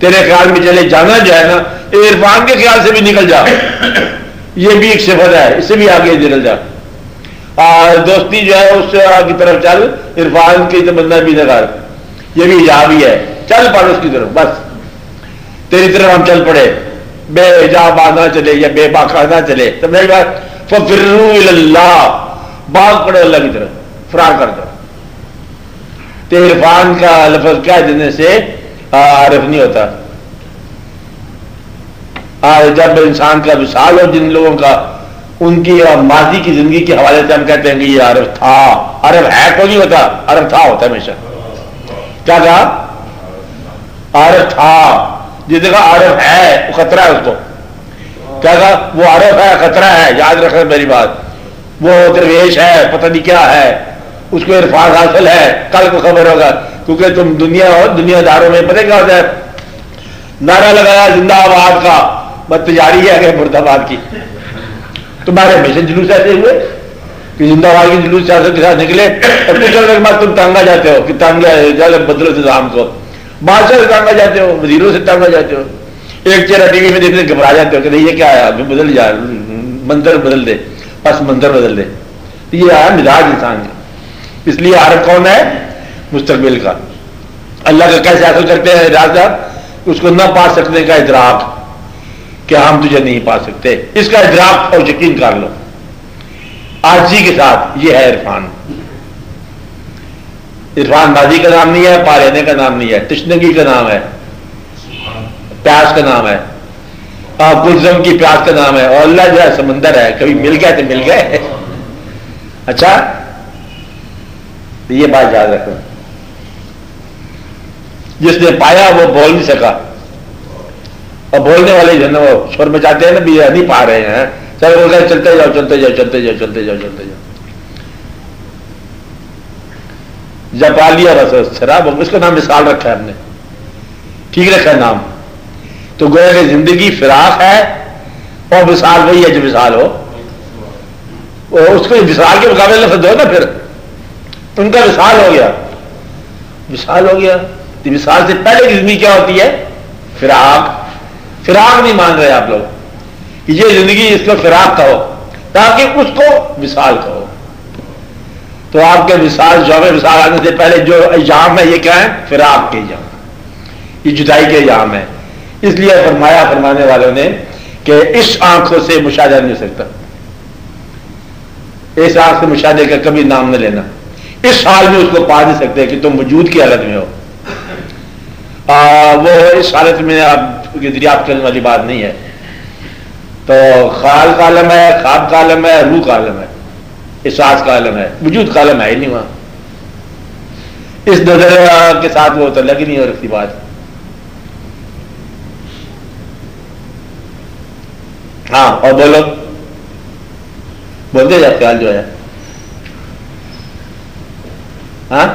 تیرے خیال میں چلے جانا جو ہے نا، عرفان کے خیال سے بھی نکل جا، یہ بھی ایک صفت ہے، اس سے بھی آگے نکل جا. اور دوستی جو ہے اس سے کی طرف چل، عرفان کی تمنا بھی نہ کر، یہ بھی جا بھی ہے، چل پڑ اس کی طرف. بس تیری طرف ہم چل پڑے، بے جا باندھنا چلے یا بے باقا نہ چلے. تو میری بات ففروا الی اللہ، بھاگ پڑے اللہ کی طرف، فرار کر دو. تو عرفان کا لفظ کیا دینے سے عارف نہیں ہوتا. جب انسان کا وصال ہو جن لوگوں کا، ان کی ماضی کی زندگی کے حوالے سے ہم کہتے ہیں کہ یہ عارف تھا. عارف ہے کوئی نہیں ہوتا، عارف تھا ہوتا ہے ہمیشہ. کیا کہا؟ عارف تھا. جس جگہ عارف ہے وہ خطرہ ہے اس کو. کیا کہا؟ وہ عارف ہے، خطرہ ہے. یاد رکھنا میری بات. وہ درویش ہے، پتہ نہیں کیا ہے، اس کو عرفان حاصل ہے، کل کو خبر ہوگا. کیونکہ تم دنیا ہو، دنیا داروں میں پتہ کیا ہوتا ہے، نعرہ لگایا زندہ آباد کا، بس تجاری ہے کہ مرد آباد کی. تمہارے ہمیشہ جلوس ایسے ہوئے کہ زندہ آباد کی جلوس سیاست کے ساتھ نکلے، اور نکلنے کے بعد تم تانگا جاتے ہو کہ تانگا بدلو انتظام کو، بادشاہ سے تانگا جاتے ہو، وزیروں سے تانگا جاتے ہو. ایک چہرہ ٹی وی میں دیکھنے گھبرا جاتے ہو کہ نہیں یہ کیا ہے، ابھی بدل جا، منظر بدل دے، بس منظر بدل دے. یہ آیا مزاج انسان کا. اس لیے عارف کون ہے؟ مستقبل کا. اللہ کا کیسے حاصل کرتے ہیں راز؟ اس کو نہ پا سکنے کا ادراک، کہ ہم تجھے نہیں پا سکتے، اس کا ادراک اور یقین کر لو عاجزی کے ساتھ. یہ ہے عرفان. عرفان ماضی کا نام نہیں ہے، پا لینے کا نام نہیں ہے، تشنگی کا نام ہے، پیاس کا نام ہے، گلزم کی پیاس کا نام ہے. اور اللہ جو ہے سمندر ہے، کبھی مل گئے تو مل گئے. اچھا، یہ بات یاد رکھو. جس نے پایا وہ بول نہیں سکا، اور بولنے والے جو ہے نا وہ شور مچاتے ہیں نا، بھی نہیں پا رہے ہیں، سب بول گئے چلتے جاؤ چلتے جاؤ چلتے جاؤ چلتے جاؤ چلتے جاؤ. جب پا لیا بس شراب، اس کا نام مثال رکھا ہے ہم نے، ٹھیک رکھا ہے نام. تو گویا کہ زندگی فراق ہے، اور مثال وہی ہے جو مثال ہو. اس کو مثال کے مقابلے لفظ دو نا، پھر ان کا مثال ہو گیا، مثال ہو گیا. مثال سے پہلے کی زندگی کیا ہوتی ہے؟ فراق. فراق نہیں مان رہے آپ لوگ، یہ زندگی اس کو فراق کہو، تاکہ اس کو مثال کہو. تو آپ کے مثال جو ہے، مثال آنے سے پہلے جو ایام ہے یہ کیا ہے؟ فراق کے ایام، یہ جدائی کے ایام ہے. اس لیے فرمایا فرمانے والوں نے کہ اس آنکھوں سے مشاہدہ نہیں ہو سکتا، اس آنکھ سے مشاہدے کا کبھی نام نہ لینا. اس حال میں اس کو پا نہیں سکتے کہ تم وجود کی حالت میں ہو. وہ اس حالت میں آپ کی دریافت کرنے والی بات نہیں ہے. تو خیال کا عالم ہے، خواب کا عالم ہے، روح کا عالم ہے، احساس کا عالم ہے، وجود کا عالم ہے ہی نہیں وہاں. اس نظر کے ساتھ وہ تو لگ ہی نہیں ہو رکھتی بات. ہاں، اور بولو، بولتے جا خیال جو ہے. ہاں،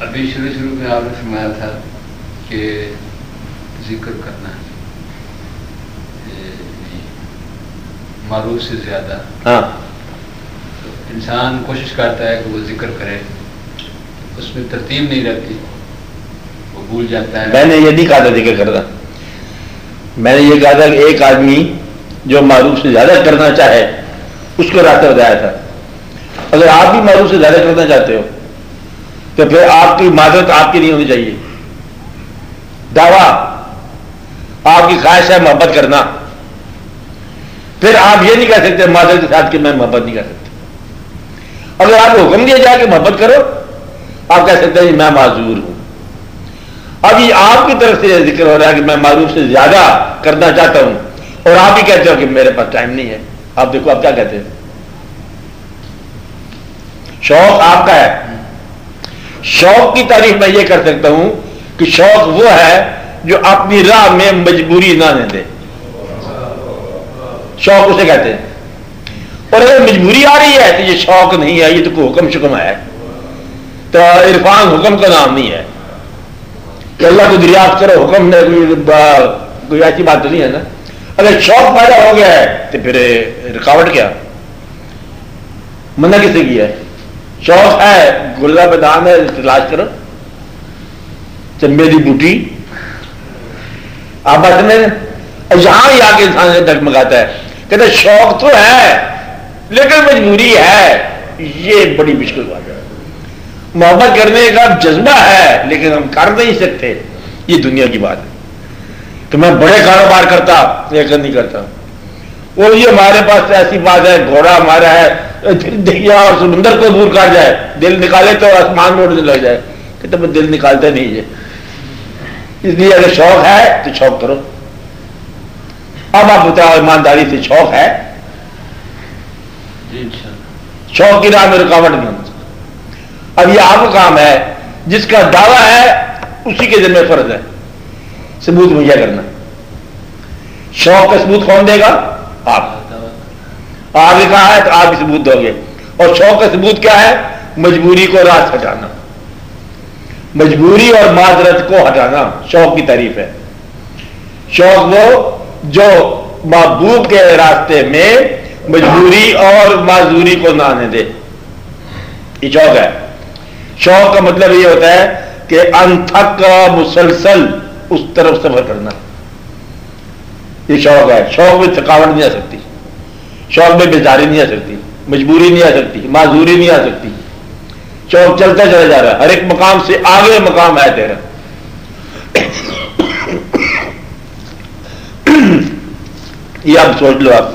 ابھی شروع میں آپ نے فرمایا تھا کہ ذکر کرنا معروف سے زیادہ. ہاں، انسان کوشش کرتا ہے کہ وہ ذکر کرے، اس میں ترتیب نہیں رہتی، وہ بھول جاتا ہے. میں نے یہ نہیں کہا تھا ذکر کرنا، میں نے یہ کہا تھا کہ ایک آدمی جو معروف سے زیادہ کرنا چاہے اس کو راستہ بتایا تھا. اگر آپ بھی معروف سے زیادہ کرنا چاہتے ہو تو پھر آپ کی معذرت آپ کی نہیں ہونی چاہیے. دعویٰ آپ کی خواہش ہے محبت کرنا، پھر آپ یہ نہیں کہہ سکتے معذرت کے ساتھ کہ میں محبت نہیں کر سکتا. اگر آپ کو حکم دیا جائے کہ محبت کرو، آپ کہہ سکتے ہیں میں معذور ہوں. اب یہ آپ کی طرف سے ذکر ہو رہا ہے کہ میں معروف سے زیادہ کرنا چاہتا ہوں، اور آپ ہی کہتے ہو کہ میرے پاس ٹائم نہیں ہے. آپ دیکھو آپ کیا کہتے ہیں. شوق آپ کا ہے. شوق کی تعریف میں یہ کر سکتا ہوں کہ شوق وہ ہے جو اپنی راہ میں مجبوری نہ دے. شوق اسے کہتے ہیں. اور اگر مجبوری آ رہی ہے تو یہ شوق نہیں ہے، یہ تو کوئی حکم شکم ہے. تو عرفان حکم کا نام نہیں ہے کہ اللہ کو دریافت کرو، حکم میں کوئی ایسی بات تو نہیں ہے نا. اگر شوق پیدا ہو گیا ہے تو پھر رکاوٹ کیا؟ منع کس نے کیا ہے؟ شوق ہے گلا بدان ہے تلاش کرو، چمبے کی بوٹی آپ بات میں یہاں ہی آ کے انسان سے ڈگمگاتا ہے، کہتے شوق تو ہے لیکن مجبوری ہے. یہ بڑی مشکل بات ہے. محبت کرنے کا جذبہ ہے لیکن ہم کر نہیں سکتے. یہ دنیا کی بات ہے کہ میں بڑے کاروبار کرتا لیکن نہیں کرتا. اور یہ ہمارے پاس ایسی بات ہے، گھوڑا ہمارا ہے دریا اور سمندر کو دور کر جائے، دل نکالے تو آسمان میں اڑنے لگ جائے. کہ میں دل نکالتے نہیں ہے. اس لیے اگر شوق ہے تو شوق کرو. اب آپ بتاؤ ایمانداری سے شوق ہے؟ شوق کی راہ میں رکاوٹ نہیں ہوتی. اب یہ آپ کا کام ہے، جس کا دعویٰ ہے اسی کے ذمہ فرض ہے ثبوت مہیا کرنا. شوق کا ثبوت کون دے گا؟ آپ نے کہا ہے تو آپ بھی ثبوت دو گے. اور شوق کا ثبوت کیا ہے؟ مجبوری کو راست ہٹانا، مجبوری اور معذرت کو ہٹانا شوق کی تعریف ہے. شوق وہ جو محبوب کے راستے میں مجبوری اور معذوری کو نہ آنے دے. یہ شوق ہے. شوق کا مطلب یہ ہوتا ہے کہ انتھک مسلسل اس طرف سفر کرنا. یہ شوق ہے. شوق میں تھکاوٹ نہیں آ سکتی، شوق میں بیزاری نہیں آ سکتی، مجبوری نہیں آ سکتی، معذوری نہیں آ سکتی. شوق چلتا چلا جا رہا ہے، ہر ایک مقام سے آگے مقام ہے تیرا. یہ آپ سوچ لو. آپ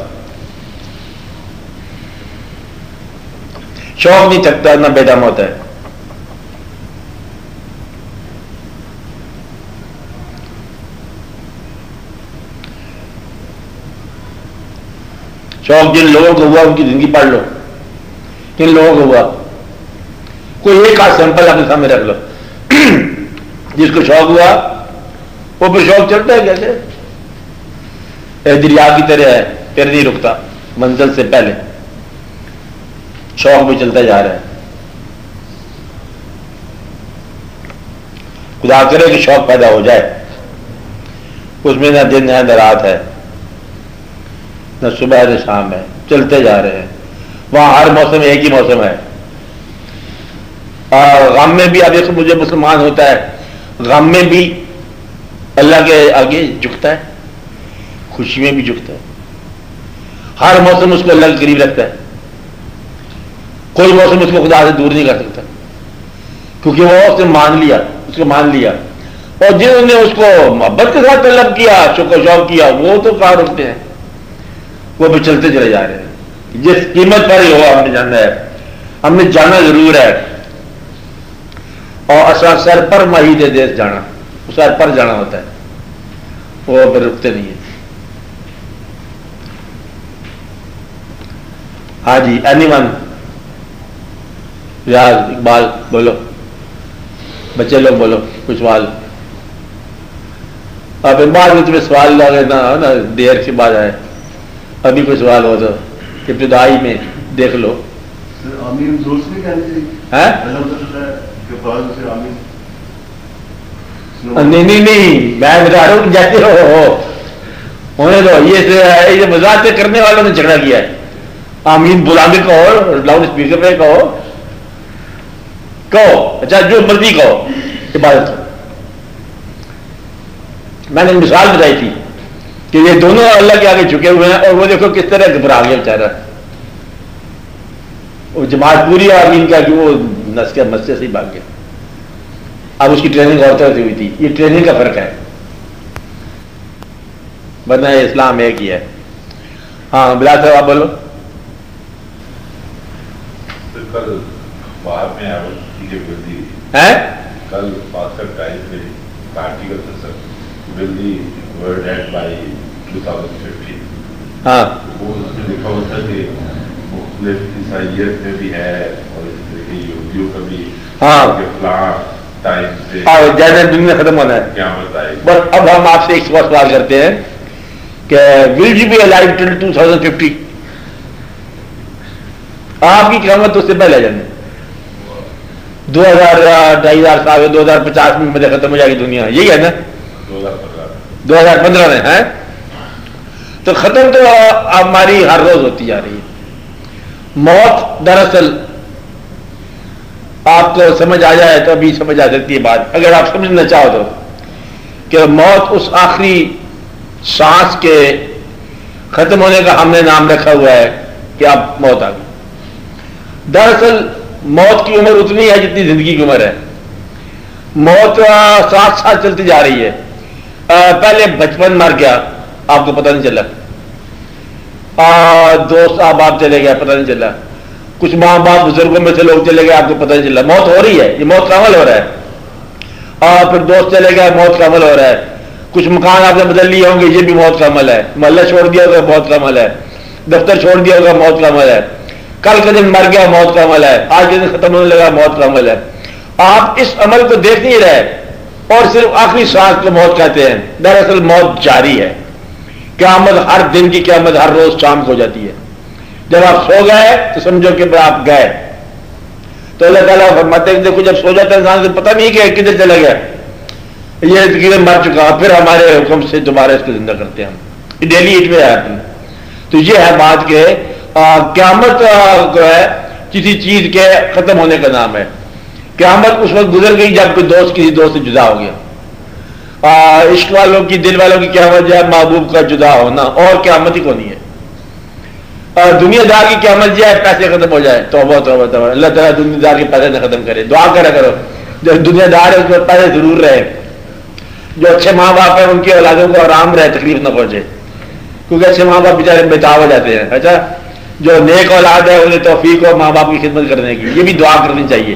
شوق نہیں تھکتا نہ بے دم ہوتا ہے. شوق جن لوگوں کو ہوا ان کی زندگی پڑھ لو. کن لوگوں کو ہوا؟ کوئی ایک آدھ سیمپل اپنے سامنے رکھ لو جس کو شوق ہوا. وہ پھر شوق چلتا ہے کیسے؟ دریا کی طرح ہے، پھر نہیں رکتا منزل سے پہلے. شوق بھی چلتا جا رہا ہے. خدا کرے کہ شوق پیدا ہو جائے. اس میں نہ دن ہے نہ رات ہے، نہ صبح نہ شام ہے، چلتے جا رہے ہیں. وہاں ہر موسم ایک ہی موسم ہے. غم میں بھی اب ایک مجھے مسلمان ہوتا ہے، غم میں بھی اللہ کے آگے جھکتا ہے، خوشی میں بھی جھکتا ہے. ہر موسم اس کو اللہ کے قریب رکھتا ہے. کوئی موسم اس کو خدا سے دور نہیں کر سکتا کیونکہ وہ اس نے مان لیا، اس کو مان لیا. اور جنہوں نے اس کو محبت کے ساتھ طلب کیا، شوق و شوق کیا، وہ تو کہاں رکتے ہیں، وہ بھی چلتے چلے جا رہے ہیں. جس قیمت پر ہی ہو ہم نے جانا ہے، ہم نے جانا ضرور ہے. اور اصل سر پر مہید دیش جانا، سر پر جانا ہوتا ہے، وہ پھر رکتے نہیں ہیں. ہاں جی، اینی ون؟ ریاض، اقبال بولو، بچے لوگ بولو کچھ سوال. اب بعد میں تمہیں سوال لگے نا دیر کے بعد آئے. ابھی کوئی سوال ہو تو ابتدائی میں دیکھ لو. نہیں میں بتا رہا ہوں جیسے ہونے دو. یہ مذاق کرنے والوں نے جھگڑا کیا ہے. آمین بلا کے کہو، لاؤڈ اسپیکر پہ کہو، اچھا جو مرضی کہو، عبادت کرو. میں نے مثال بتائی تھی کہ یہ دونوں اللہ کے آگے جھکے ہوئے ہیں اور وہ دیکھو کس طرح گھبرا گیا بیچارہ. وہ جماعت پوری آمین کا کہ وہ نس کے مسجد سے ہی بھاگ گیا. اب اس کی ٹریننگ اور طرح سے ہوئی تھی. یہ ٹریننگ کا فرق ہے، ورنہ اسلام ایک ہی ہے. ہاں بلا صاحب آپ بولو. کل اخبار میں ہے کل باسکٹ ٹائمز میں پارٹی کا ول دی ورلڈ اینڈ بائی 2050. ہاں وہ اس میں لکھا ہوتا ہے کہ مختلف عیسائیت میں بھی ہے اور اس طرح کے یہودیوں کا بھی فلاں ٹائم سے جیسے دنیا ختم ہونا ہے قیامت آئے. بس اب ہم آپ سے ایک سوال کرتے ہیں کہ ول یو بی الائیو ٹل 2050؟ آپ کی قیامت اس سے پہلے جانے 2000 سال 2050 میں مجھے ختم ہو جائے گی دنیا, یہی ہے نا 2015 میں ہے. تو ختم تو ہماری ہر روز ہوتی جا رہی ہے. موت دراصل آپ کو سمجھ آ جائے تو ابھی سمجھ آ سکتی ہے بات, اگر آپ سمجھنا چاہو تو, کہ موت اس آخری سانس کے ختم ہونے کا ہم نے نام رکھا ہوا ہے کہ اب موت آ گئی. دراصل موت کی عمر اتنی ہے جتنی زندگی کی عمر ہے. موت 7 سال چلتی جا رہی ہے. پہلے بچپن مر گیا, آپ کو پتہ نہیں چلا. دوست احباب چلے گیا, پتہ نہیں چلا. کچھ ماں باپ بزرگوں میں سے لوگ چلے گئے, آپ کو پتہ نہیں چلا. موت ہو رہی ہے, یہ موت کا عمل ہو رہا ہے. پھر دوست چلے گئے, موت کا عمل ہو رہا ہے. کچھ مکان آپ نے بدل لیے ہوں گے, یہ بھی موت کا عمل ہے. محلہ چھوڑ دیا ہوگا, موت کا عمل ہے. دفتر چھوڑ دیا ہوگا, موت کا عمل ہے. کل کے دن مر گیا, موت کا عمل ہے. آج کے دن ختم ہونے لگا, موت کا عمل ہے. آپ اس عمل کو دیکھ نہیں رہے اور صرف آخری سانس کو موت کہتے ہیں. دراصل موت جاری ہے. قیامت ہر دن کی قیامت ہر روز شام کو ہو جاتی ہے. جب آپ سو گئے تو سمجھو کہ آپ گئے. تو اللہ تعالیٰ فرماتے ہیں دیکھو جب سو جاتا ہے انسان سے پتہ نہیں کہ کدھر چلا گیا, یہ کدھر مر چکا, پھر ہمارے حکم سے دوبارہ اس کو زندہ کرتے ہیں ہم. ڈیلی ایٹ میں آتے ہیں. تو یہ ہے بات کہ قیامت جو ہے کسی چیز کے ختم ہونے کا نام ہے. قیامت اس وقت گزر گئی جب کوئی دوست کسی دوست سے جدا ہو گیا. عشق والوں کی, دل والوں کی قیامت جو ہے محبوب کا جدا ہونا, اور قیامت ہی کو نہیں ہے. دنیا دار کی قیامت جو ہے پیسے ختم ہو جائے. توبہ توبہ توبہ, اللہ تعالیٰ دنیا دار کے پیسے نہ ختم کرے. دعا کرا کرو جو دنیا دار ہے اس کو پیسے ضرور رہے. جو اچھے ماں باپ ہیں ان کی اولادوں کو آرام رہے, تکلیف نہ پہنچے, کیونکہ اچھے ماں باپ بیچارے بےتاب ہو جاتے ہیں. اچھا جو نیک اولاد ہے انہیں توفیق ہو ماں باپ کی خدمت کرنے کی, یہ بھی دعا کرنی چاہیے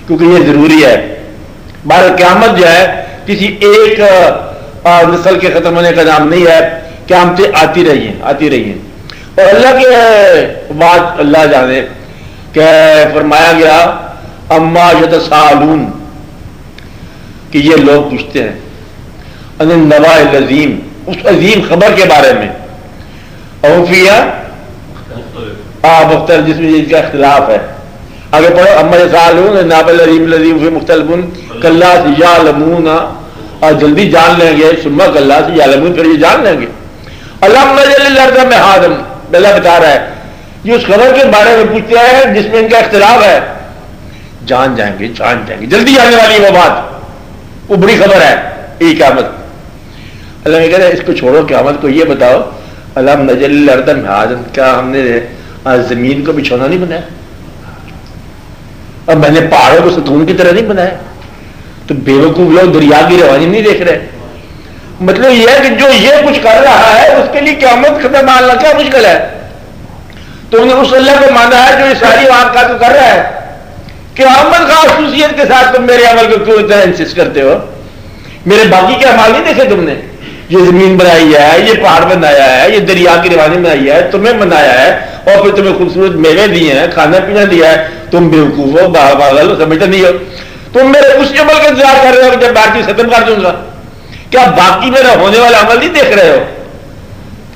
کیونکہ یہ ضروری ہے. بہر قیامت جو ہے کسی ایک نسل کے ختم ہونے کا نام نہیں ہے. قیامتیں آتی رہی ہیں, آتی رہی ہیں. اور اللہ کے بات اللہ جانے کہ فرمایا گیا اما یتساءلون, کہ یہ لوگ پوچھتے ہیں ان النبأ العظیم, اس عظیم خبر کے بارے میں. اوفیا مختلف, جس میں ان کا اختلاف ہے. آگے پڑھو اما یتساءلون النبأ العظیم فی مختلف کلا یعلمون, جلدی جان لیں گے. ثم کلا یعلمون, پھر یہ جان لیں گے. اللہم نجعل الارض مہادا, اللہ بتا رہا ہے یہ اس خبر کے بارے میں پوچھتے ہیں جس میں ان کا اختلاف ہے. جان جائیں گے, جان جائیں گے, جلدی آنے والی وہ بات, وہ بڑی خبر ہے یہ قیامت. اللہ نے کہا اس کو چھوڑو, قیامت کو یہ بتاؤ اللہم نجعل الارض مہادا, کیا ہم نے زمین کو بچھونا نہیں بنایا؟ اب میں نے پہاڑوں کو ستون کی طرح نہیں بنایا؟ تو بیوقوف لوگ دریا کی روانی نہیں دیکھ رہے. مطلب یہ ہے کہ جو یہ کچھ کر رہا ہے اس کے لیے قیامت ختم ماننا کیا مشکل ہے. تو انہوں نے اس اللہ کو مانا ہے جو یہ ساری واقعات کر رہا ہے. قیامت کا خصوصیت کے ساتھ تم میرے عمل کو کیوں اتنا انسسٹ کرتے ہو؟ میرے باقی کے اعمال نہیں دیکھے تم نے؟ یہ زمین بنائی ہے, یہ پہاڑ بنایا ہے, یہ دریا کی روانی بنائی ہے, تمہیں بنایا ہے, اور پھر تمہیں خوبصورت میوے دیے ہیں, کھانا پینا دیا ہے. تم بیوقوف ہو, پاگل ہو, سمجھتے نہیں ہو. تم میرے اس عمل کا انتظار کر رہے ہو کہ جب بات چیز ختم کر دوں گا. کیا باقی میرا ہونے والا عمل نہیں دیکھ رہے ہو؟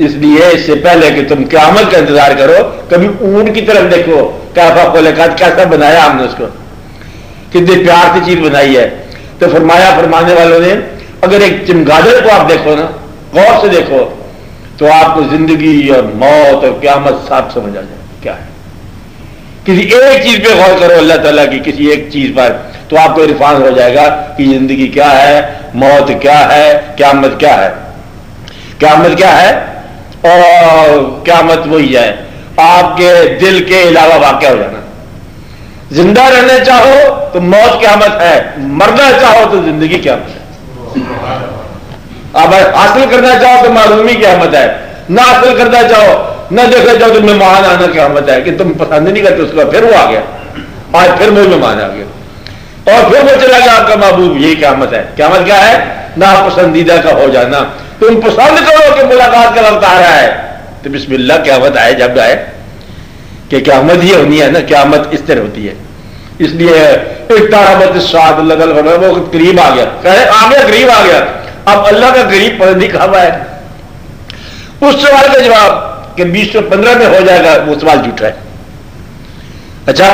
اس لیے اس سے پہلے کہ تم قیامت کا انتظار کرو, کبھی اونٹ کی طرف دیکھو, کیفا خلقت, کیسا بنایا ہم نے اس کو, کتنی پیار سے چیز بنائی ہے. تو فرمایا فرمانے والوں نے اگر ایک چمگادڑ کو آپ دیکھو نا, غور سے دیکھو, تو آپ کو زندگی اور موت اور قیامت صاف سمجھ آ جائے کیا ہے. کسی ایک چیز پہ غور کرو اللہ تعالیٰ کی, کسی ایک چیز پر, تو آپ کو عرفان ہو جائے گا کہ زندگی کیا ہے, موت کیا ہے, قیامت کیا ہے. قیامت کیا ہے؟ اور قیامت وہی ہے آپ کے دل کے علاوہ واقع ہو جانا. زندہ رہنا چاہو تو موت قیامت ہے, مرنا چاہو تو زندگی قیامت ہے. آپ حاصل کرنا چاہو تو معلومی قیامت ہے, نہ حاصل کرنا چاہو, نہ دیکھنا چاہو تو مہمان آنا قیامت ہے کہ تم پسند نہیں کرتے اس کو, پھر وہ آ گیا. آج پھر منہ میں مان آ گیا اور پھر وہ چلا گیا آپ کا محبوب. یہی قیامت ہے. قیامت کیا ہے؟ ناپسندیدہ کا ہو جانا. تم پسند کرو کہ ملاقات کا وقت آ رہا ہے تو بسم اللہ قیامت آئے جب آئے. کہ قیامت یہ ہونی ہے نا, قیامت اس طرح ہوتی ہے. اس لیے اقتربت الساعۃ, اللہ تعالیٰ وہ قریب آ گیا, آ گیا قریب آ گیا. اب اللہ کا قریب پتہ نہیں کہاں ہے. اس سوال کا جواب کہ 2015 میں ہو جائے گا, وہ سوال جھوٹا ہے. اچھا,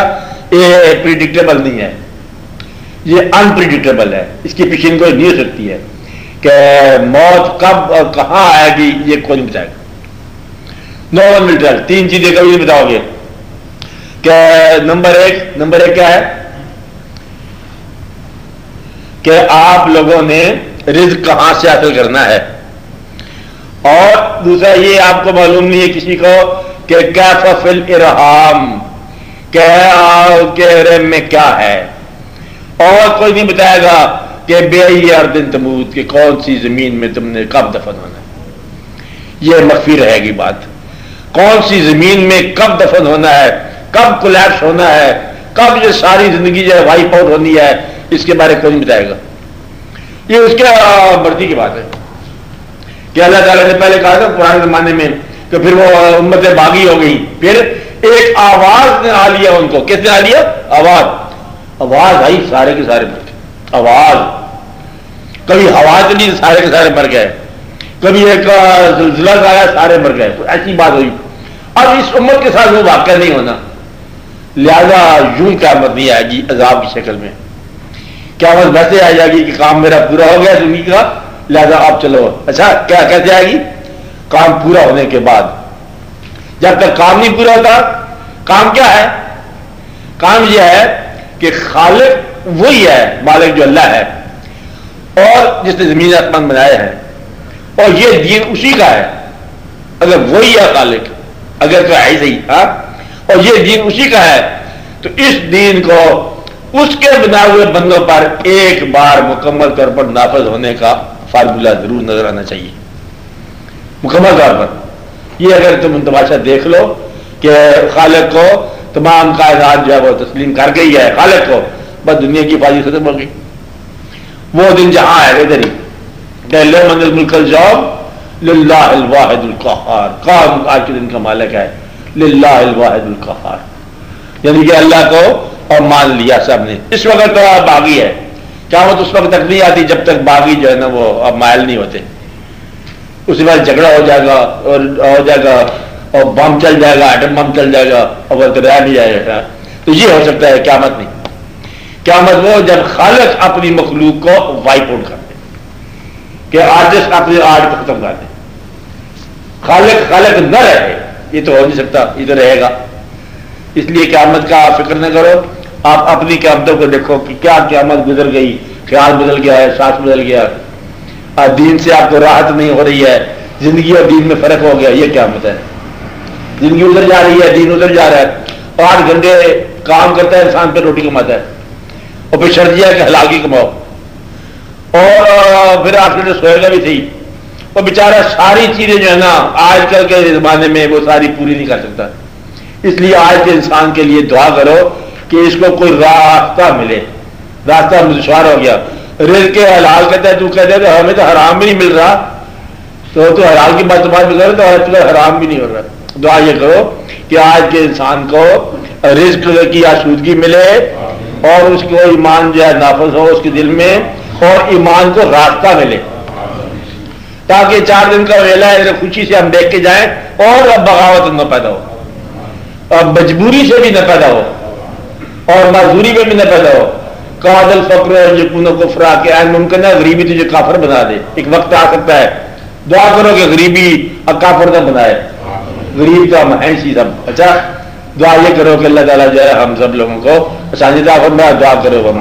یہ پریڈکٹیبل نہیں ہے, یہ انپریڈکٹیبل ہے. اس کی پیشین کوئی نہیں ہو سکتی ہے کہ موت کب اور کہاں آئے گی, یہ کوئی نہیں بتائے گا. نو ون ول ٹیل. تین چیزیں کبھی نہیں بتاؤ گے کہ نمبر ایک کیا ہے کہ آپ لوگوں نے رزق کہاں سے حاصل کرنا ہے, اور دوسرا یہ آپ کو معلوم نہیں ہے کسی کو کہ کیف فی الارحام, کہ رحم میں کیا ہے, اور کوئی نہیں بتائے گا کہ بے ارض تموت, کہ کون سی زمین میں تم نے کب دفن ہونا ہے. یہ مخفی رہے گی بات. کون سی زمین میں کب دفن ہونا ہے, کب کولیپس ہونا ہے, کب یہ ساری زندگی جو ہے وائپ آؤٹ ہونی ہے, اس کے بارے میں کوئی نہیں بتائے گا. یہ اس کے مرضی کی بات ہے کہ اللہ تعالیٰ نے پہلے کہا تھا پرانے زمانے میں کہ پھر وہ امتیں باغی ہو گئی, پھر ایک آواز نے آ لیا ان کو. کس نے آ لیا؟ آواز آئی, سارے کے سارے مر گئے. آواز, کبھی ہوا چلی سارے کے سارے مر گئے, کبھی ایک زلزلہ آیا سارے مر گئے. ایسی بات ہوئی. اب اس امت کے ساتھ وہ واقعہ نہیں ہونا, لہذا یوں قیامت نہیں آئے گی عذاب کی شکل میں. قیامت ویسے آ جائے گی کہ کام میرا پورا ہو گیا زندگی کا, لہذا آپ چلو. اچھا, کیا کیسے آئے گی؟ کام پورا ہونے کے بعد. جب تک کام نہیں پورا ہوتا, کام کیا ہے؟ کام یہ ہے کہ خالق وہی ہے, مالک جو اللہ ہے, اور جس نے زمین آسمان بنائے ہیں, اور یہ دین اسی کا ہے. اگر وہی ہے خالق, اگر تو ہے ہی صحیح, ہاں, اور یہ دین اسی کا ہے, تو اس دین کو اس کے بنائے ہوئے بندوں پر ایک بار مکمل طور پر نافذ ہونے کا فارمولہ ضرور نظر آنا چاہیے, مکمل طور پر. یہ اگر تم تماشا دیکھ لو کہ خالق کو تمام کائنات جو ہے وہ تسلیم کر گئی ہے, خالق کو, بس دنیا کی بازی ختم ہو گئی. وہ دن جہاں ہے ادھر ہی کہ لمن الملک اليوم للہ الواحد القہار, کون آج کے دن کا مالک ہے؟ للہ الواحد القہار, یعنی کہ اللہ کو اور مان لیا سب نے. اس وقت تو باغی ہے, قیامت اس وقت تک نہیں آتی جب تک باغی جو ہے نا وہ اب مائل نہیں ہوتے. اس کے بعد جھگڑا ہو جائے گا اور بم چل جائے گا, ایٹم بم چل جائے گا, اور وہ رہ نہیں جائے گا. تو یہ ہو سکتا ہے, قیامت نہیں. قیامت وہ جب خالق اپنی مخلوق کو وائپ آؤٹ کر دے, کہ آرٹسٹ اپنے آرٹ کو ختم کر دے. خالق نہ رہے, یہ تو ہو نہیں سکتا, یہ تو رہے گا. اس لیے قیامت کا فکر نہ کرو, آپ اپنی قیامتوں کو دیکھو کہ کیا قیامت گزر گئی, خیال بدل گیا ہے, سانس بدل گیا, دین سے آپ کو راحت نہیں ہو رہی ہے, زندگی اور دین میں فرق ہو گیا, یہ قیامت ہے. زندگی ادھر جا رہی ہے, دین ادھر جا رہا ہے. 8 گھنٹے کام کرتا ہے انسان پہ روٹی کماتا ہے, اور پھر شرط یہ ہے کہ حلال کی کماؤ, اور پھر آخر سوئے گا بھی صحیح. وہ بیچارہ ساری چیزیں جو ہے نا آج کل کے زمانے میں وہ ساری پوری نہیں کر سکتا. اس لیے آج کے انسان کے لیے دعا کرو کہ اس کو کوئی راستہ ملے. راستہ دشوار ہو گیا, رزق کے حلال کہتا ہے, تو کہتے ہیں ہمیں تو حرام بھی نہیں مل رہا, تو حلال کی بات بھی کرو تو حرام بھی نہیں ہو رہا. دعا یہ کرو کہ آج کے انسان کو رزق کی آسودگی ملے, اور اس کو ایمان جو ہے نافذ ہو اس کے دل میں, اور ایمان کو راستہ ملے, تاکہ 4 دن کا ویلا ہے خوشی سے ہم دیکھ کے جائیں, اور اب بغاوت نہ پیدا ہو, اب مجبوری سے بھی نہ پیدا ہو, اور معذوری میں بھی نہ پیدا ہو. قاد الفقر یکون کفرا, کہ این ممکن ہے غریبی تجھے کافر بنا دے. ایک وقت آ سکتا ہے, دعا کرو کہ غریبی کافر نہ بنائے, غریب کا ہم ہیں سب. اچھا, دعا یہ کرو کہ اللہ تعالیٰ جو ہے ہم سب لوگوں کو آسانی عطا فرمائے. دعا کرو.